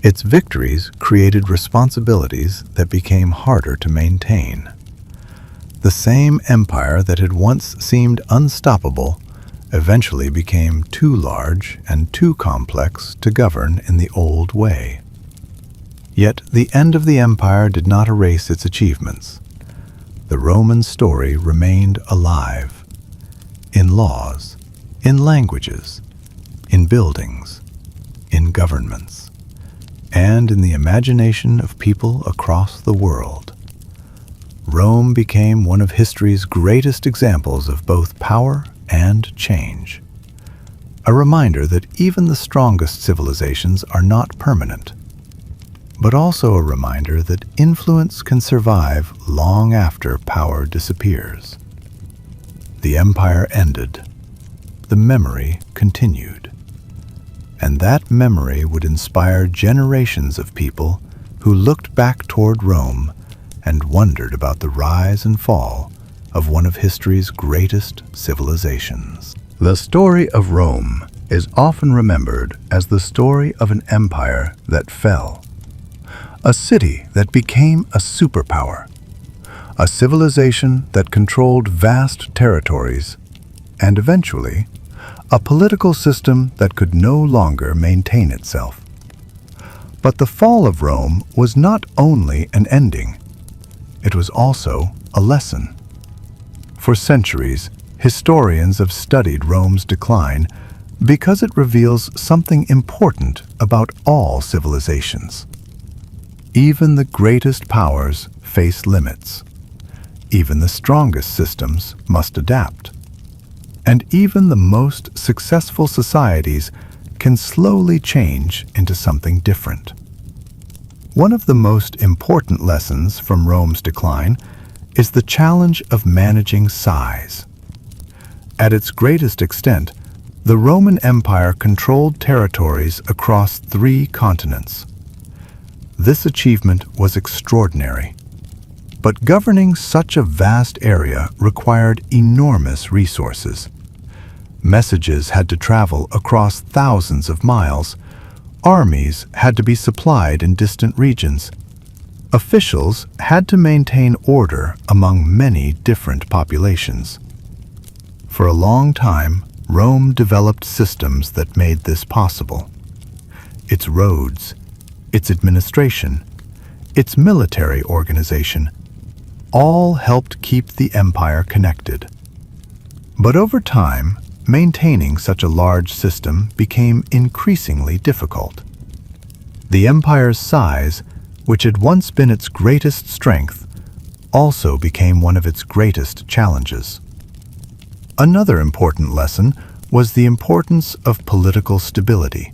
Its victories created responsibilities that became harder to maintain. The same empire that had once seemed unstoppable eventually became too large and too complex to govern in the old way. Yet the end of the empire did not erase its achievements. The Roman story remained alive. In laws, in languages, in buildings, in governments, and in the imagination of people across the world. Rome became one of history's greatest examples of both power and change. A reminder that even the strongest civilizations are not permanent, but also a reminder that influence can survive long after power disappears. The empire ended. The memory continued. And that memory would inspire generations of people who looked back toward Rome and wondered about the rise and fall of one of history's greatest civilizations. The story of Rome is often remembered as the story of an empire that fell, a city that became a superpower, a civilization that controlled vast territories, and eventually, a political system that could no longer maintain itself. But the fall of Rome was not only an ending, it was also a lesson. For centuries, historians have studied Rome's decline because it reveals something important about all civilizations. Even the greatest powers face limits. Even the strongest systems must adapt. And even the most successful societies can slowly change into something different. One of the most important lessons from Rome's decline is the challenge of managing size. At its greatest extent, the Roman Empire controlled territories across 3 continents. This achievement was extraordinary. But governing such a vast area required enormous resources. Messages had to travel across thousands of miles. Armies had to be supplied in distant regions. Officials had to maintain order among many different populations. For a long time, Rome developed systems that made this possible. Its roads, its administration, its military organization, all helped keep the empire connected. But over time, maintaining such a large system became increasingly difficult. The empire's size, which had once been its greatest strength, also became one of its greatest challenges. Another important lesson was the importance of political stability.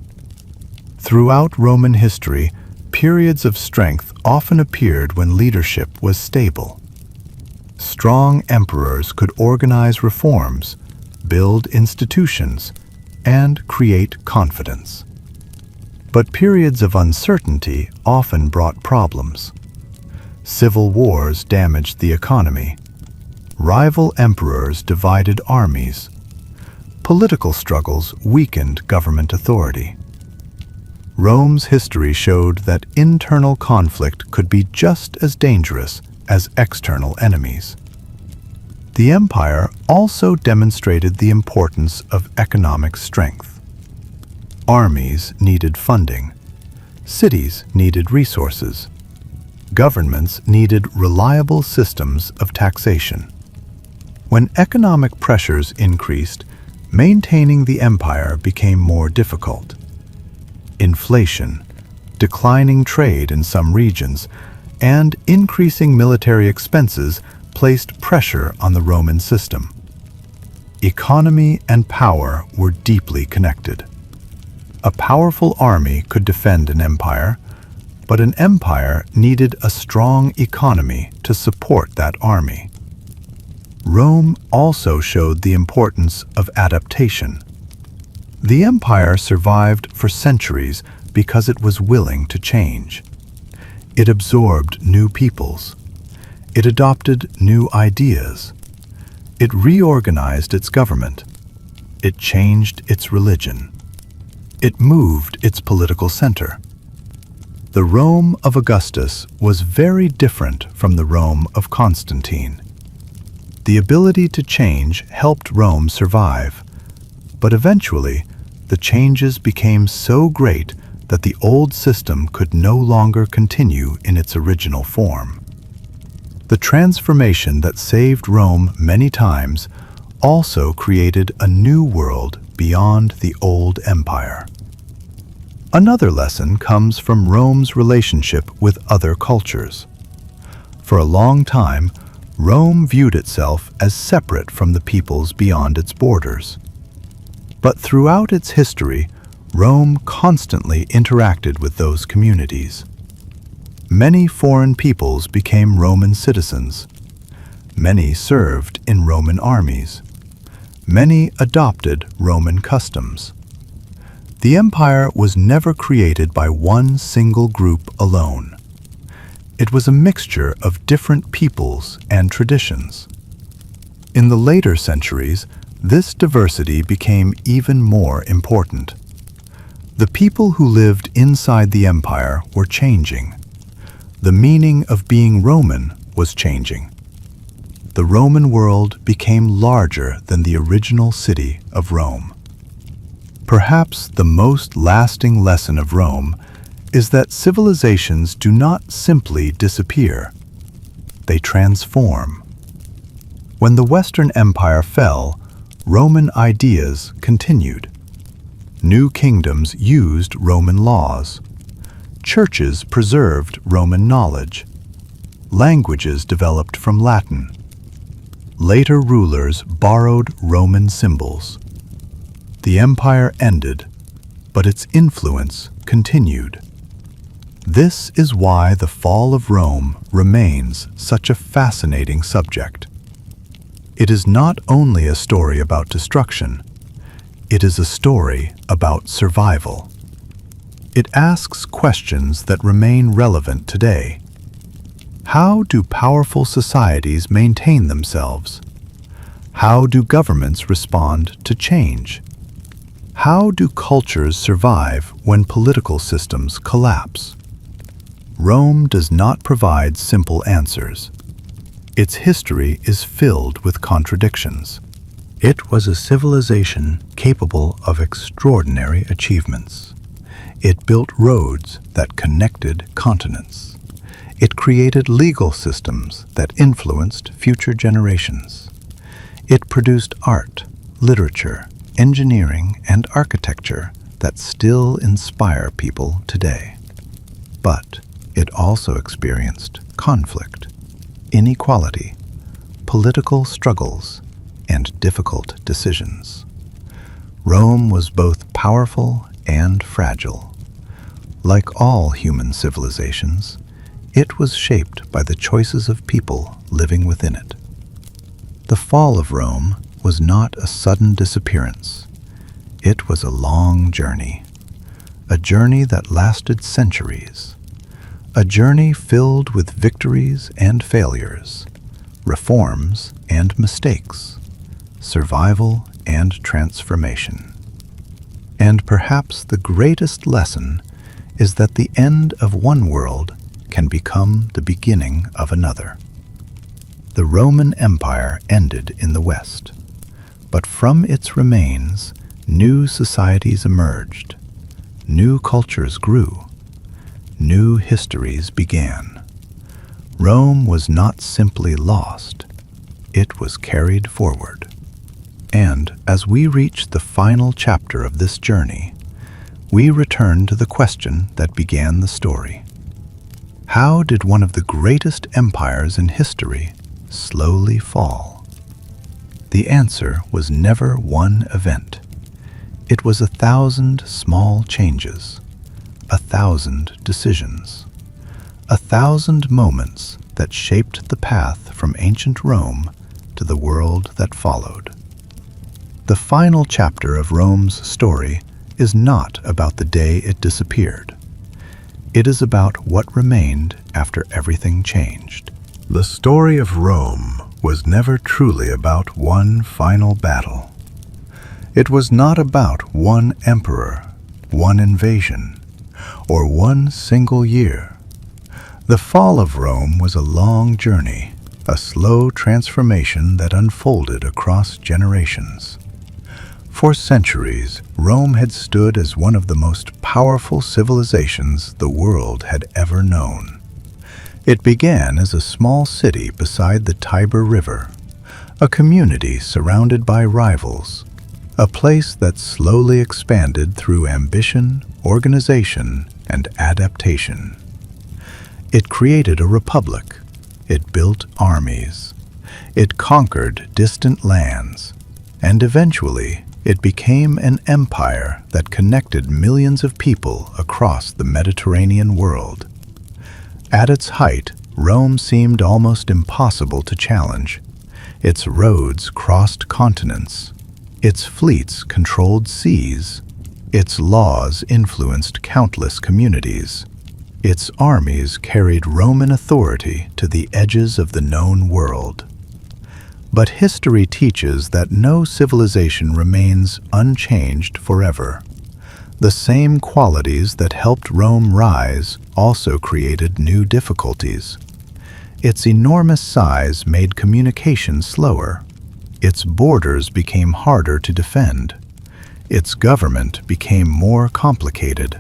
Throughout Roman history, periods of strength often appeared when leadership was stable. Strong emperors could organize reforms, build institutions, and create confidence. But periods of uncertainty often brought problems. Civil wars damaged the economy. Rival emperors divided armies. Political struggles weakened government authority. Rome's history showed that internal conflict could be just as dangerous as external enemies. The empire also demonstrated the importance of economic strength. Armies needed funding. Cities needed resources. Governments needed reliable systems of taxation. When economic pressures increased, maintaining the empire became more difficult. Inflation, declining trade in some regions, and increasing military expenses placed pressure on the Roman system. Economy and power were deeply connected. A powerful army could defend an empire, but an empire needed a strong economy to support that army. Rome also showed the importance of adaptation. The empire survived for centuries because it was willing to change. It absorbed new peoples. It adopted new ideas. It reorganized its government. It changed its religion. It moved its political center. The Rome of Augustus was very different from the Rome of Constantine. The ability to change helped Rome survive, but eventually the changes became so great that the old system could no longer continue in its original form. The transformation that saved Rome many times also created a new world beyond the old empire. Another lesson comes from Rome's relationship with other cultures. For a long time, Rome viewed itself as separate from the peoples beyond its borders. But throughout its history, Rome constantly interacted with those communities. Many foreign peoples became Roman citizens. Many served in Roman armies. Many adopted Roman customs. The empire was never created by one single group alone. It was a mixture of different peoples and traditions. In the later centuries, this diversity became even more important. The people who lived inside the empire were changing. The meaning of being Roman was changing. The Roman world became larger than the original city of Rome. Perhaps the most lasting lesson of Rome is that civilizations do not simply disappear. They transform. When the Western Empire fell, Roman ideas continued. New kingdoms used Roman laws. Churches preserved Roman knowledge. Languages developed from Latin. Later rulers borrowed Roman symbols. The empire ended, but its influence continued. This is why the fall of Rome remains such a fascinating subject. It is not only a story about destruction, it is a story about survival. It asks questions that remain relevant today. How do powerful societies maintain themselves? How do governments respond to change? How do cultures survive when political systems collapse? Rome does not provide simple answers. Its history is filled with contradictions. It was a civilization capable of extraordinary achievements. It built roads that connected continents. It created legal systems that influenced future generations. It produced art, literature, engineering, and architecture that still inspire people today. But it also experienced conflict, inequality, political struggles, and difficult decisions. Rome was both powerful and fragile. Like all human civilizations, it was shaped by the choices of people living within it. The fall of Rome was not a sudden disappearance. It was a long journey, a journey that lasted centuries, a journey filled with victories and failures, reforms and mistakes, survival and transformation. And perhaps the greatest lesson is that the end of one world can become the beginning of another. The Roman Empire ended in the West, but from its remains, new societies emerged, new cultures grew, new histories began. Rome was not simply lost, it was carried forward. And as we reach the final chapter of this journey, we return to the question that began the story. How did one of the greatest empires in history slowly fall? The answer was never one event. It was 1,000 small changes, 1,000 decisions, 1,000 moments that shaped the path from ancient Rome to the world that followed. The final chapter of Rome's story is not about the day it disappeared. It is about what remained after everything changed. The story of Rome was never truly about one final battle. It was not about one emperor, one invasion, or one single year. The fall of Rome was a long journey, a slow transformation that unfolded across generations. For centuries, Rome had stood as one of the most powerful civilizations the world had ever known. It began as a small city beside the Tiber River, a community surrounded by rivals, a place that slowly expanded through ambition, organization, and adaptation. It created a republic. It built armies. It conquered distant lands, and eventually, it became an empire that connected millions of people across the Mediterranean world. At its height, Rome seemed almost impossible to challenge. Its roads crossed continents. Its fleets controlled seas. Its laws influenced countless communities. Its armies carried Roman authority to the edges of the known world. But history teaches that no civilization remains unchanged forever. The same qualities that helped Rome rise also created new difficulties. Its enormous size made communication slower. Its borders became harder to defend. Its government became more complicated.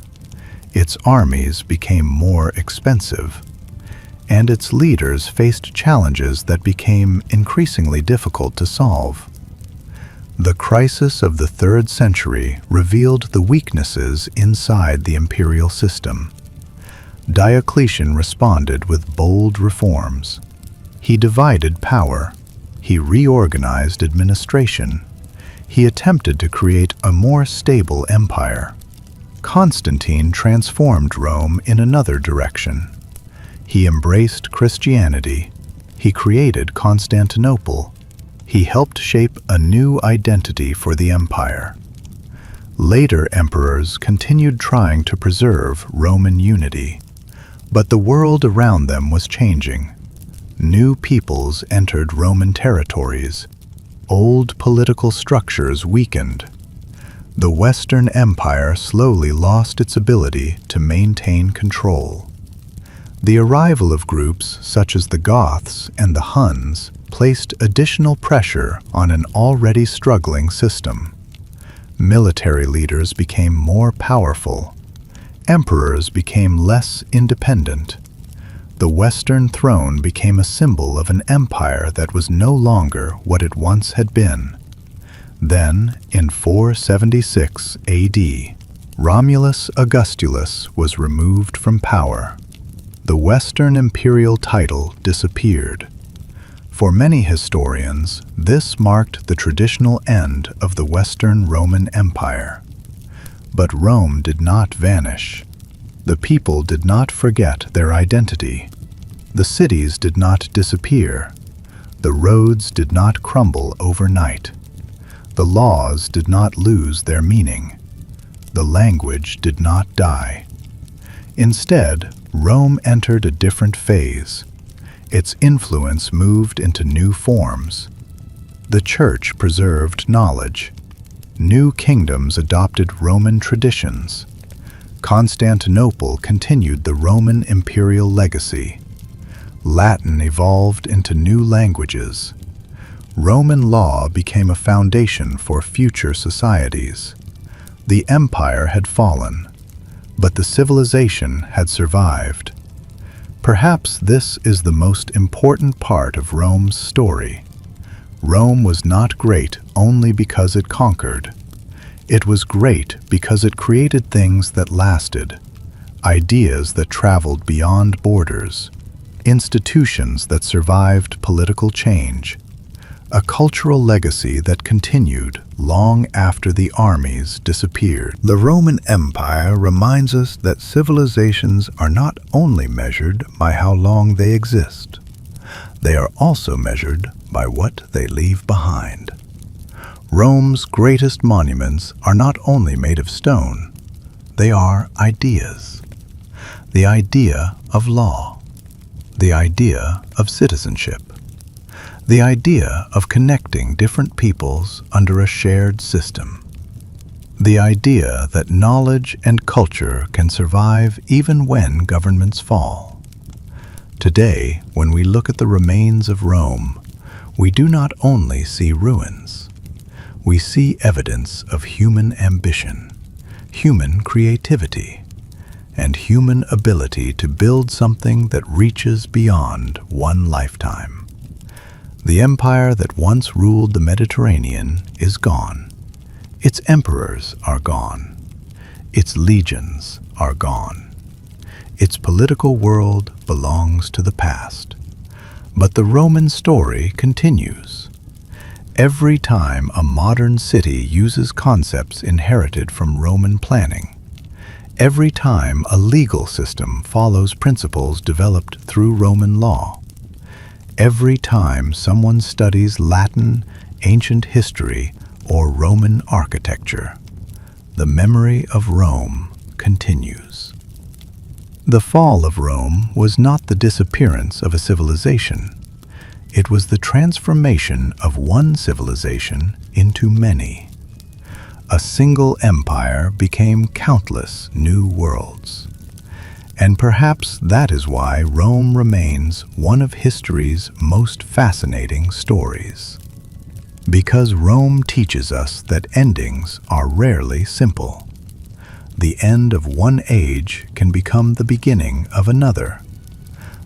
Its armies became more expensive. And its leaders faced challenges that became increasingly difficult to solve. The crisis of the 3rd century revealed the weaknesses inside the imperial system. Diocletian responded with bold reforms. He divided power. He reorganized administration. He attempted to create a more stable empire. Constantine transformed Rome in another direction. He embraced Christianity. He created Constantinople. He helped shape a new identity for the empire. Later emperors continued trying to preserve Roman unity, but the world around them was changing. New peoples entered Roman territories. Old political structures weakened. The Western Empire slowly lost its ability to maintain control. The arrival of groups such as the Goths and the Huns placed additional pressure on an already struggling system. Military leaders became more powerful. Emperors became less independent. The Western throne became a symbol of an empire that was no longer what it once had been. Then, in 476 AD, Romulus Augustus was removed from power. The Western imperial title disappeared. For many historians, this marked the traditional end of the Western Roman Empire. But Rome did not vanish. The people did not forget their identity. The cities did not disappear. The roads did not crumble overnight. The laws did not lose their meaning. The language did not die. Instead, Rome entered a different phase. its influence moved into new forms. The Church preserved knowledge. New kingdoms adopted Roman traditions. Constantinople continued the Roman imperial legacy. Latin evolved into new languages. Roman law became a foundation for future societies. The empire had fallen, but the civilization had survived. Perhaps this is the most important part of Rome's story. Rome was not great only because it conquered. It was great because it created things that lasted, ideas that traveled beyond borders, institutions that survived political change, a cultural legacy that continued long after the armies disappeared. The Roman Empire reminds us that civilizations are not only measured by how long they exist, they are also measured by what they leave behind. Rome's greatest monuments are not only made of stone, they are ideas. The idea of law, the idea of citizenship, the idea of connecting different peoples under a shared system, the idea that knowledge and culture can survive even when governments fall. Today, when we look at the remains of Rome, we do not only see ruins. We see evidence of human ambition, human creativity, and human ability to build something that reaches beyond one lifetime. The empire that once ruled the Mediterranean is gone. Its emperors are gone. Its legions are gone. Its political world belongs to the past. But the Roman story continues. Every time a modern city uses concepts inherited from Roman planning, every time a legal system follows principles developed through Roman law, every time someone studies Latin, ancient history, or Roman architecture, the memory of Rome continues. The fall of Rome was not the disappearance of a civilization. It was the transformation of one civilization into many. A single empire became countless new worlds. And perhaps that is why Rome remains one of history's most fascinating stories. Because Rome teaches us that endings are rarely simple. The end of one age can become the beginning of another.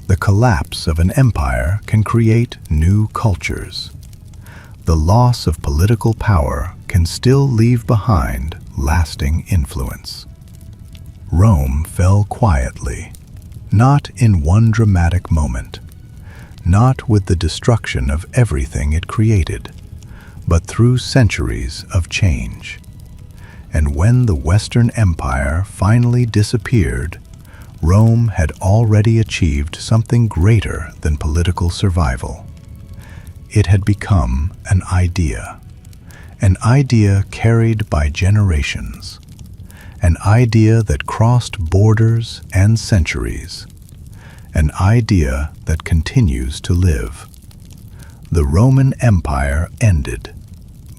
The collapse of an empire can create new cultures. The loss of political power can still leave behind lasting influence. Rome fell quietly, not in one dramatic moment, not with the destruction of everything it created, but through centuries of change. And when the Western Empire finally disappeared, Rome had already achieved something greater than political survival. It had become an idea carried by generations, an idea that crossed borders and centuries, an idea that continues to live. The Roman Empire ended,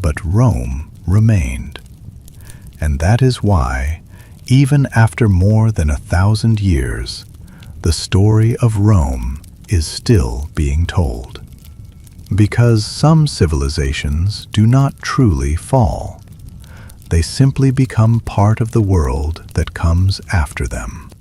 but Rome remained. And that is why, even after more than 1,000 years, the story of Rome is still being told. Because some civilizations do not truly fall. They simply become part of the world that comes after them.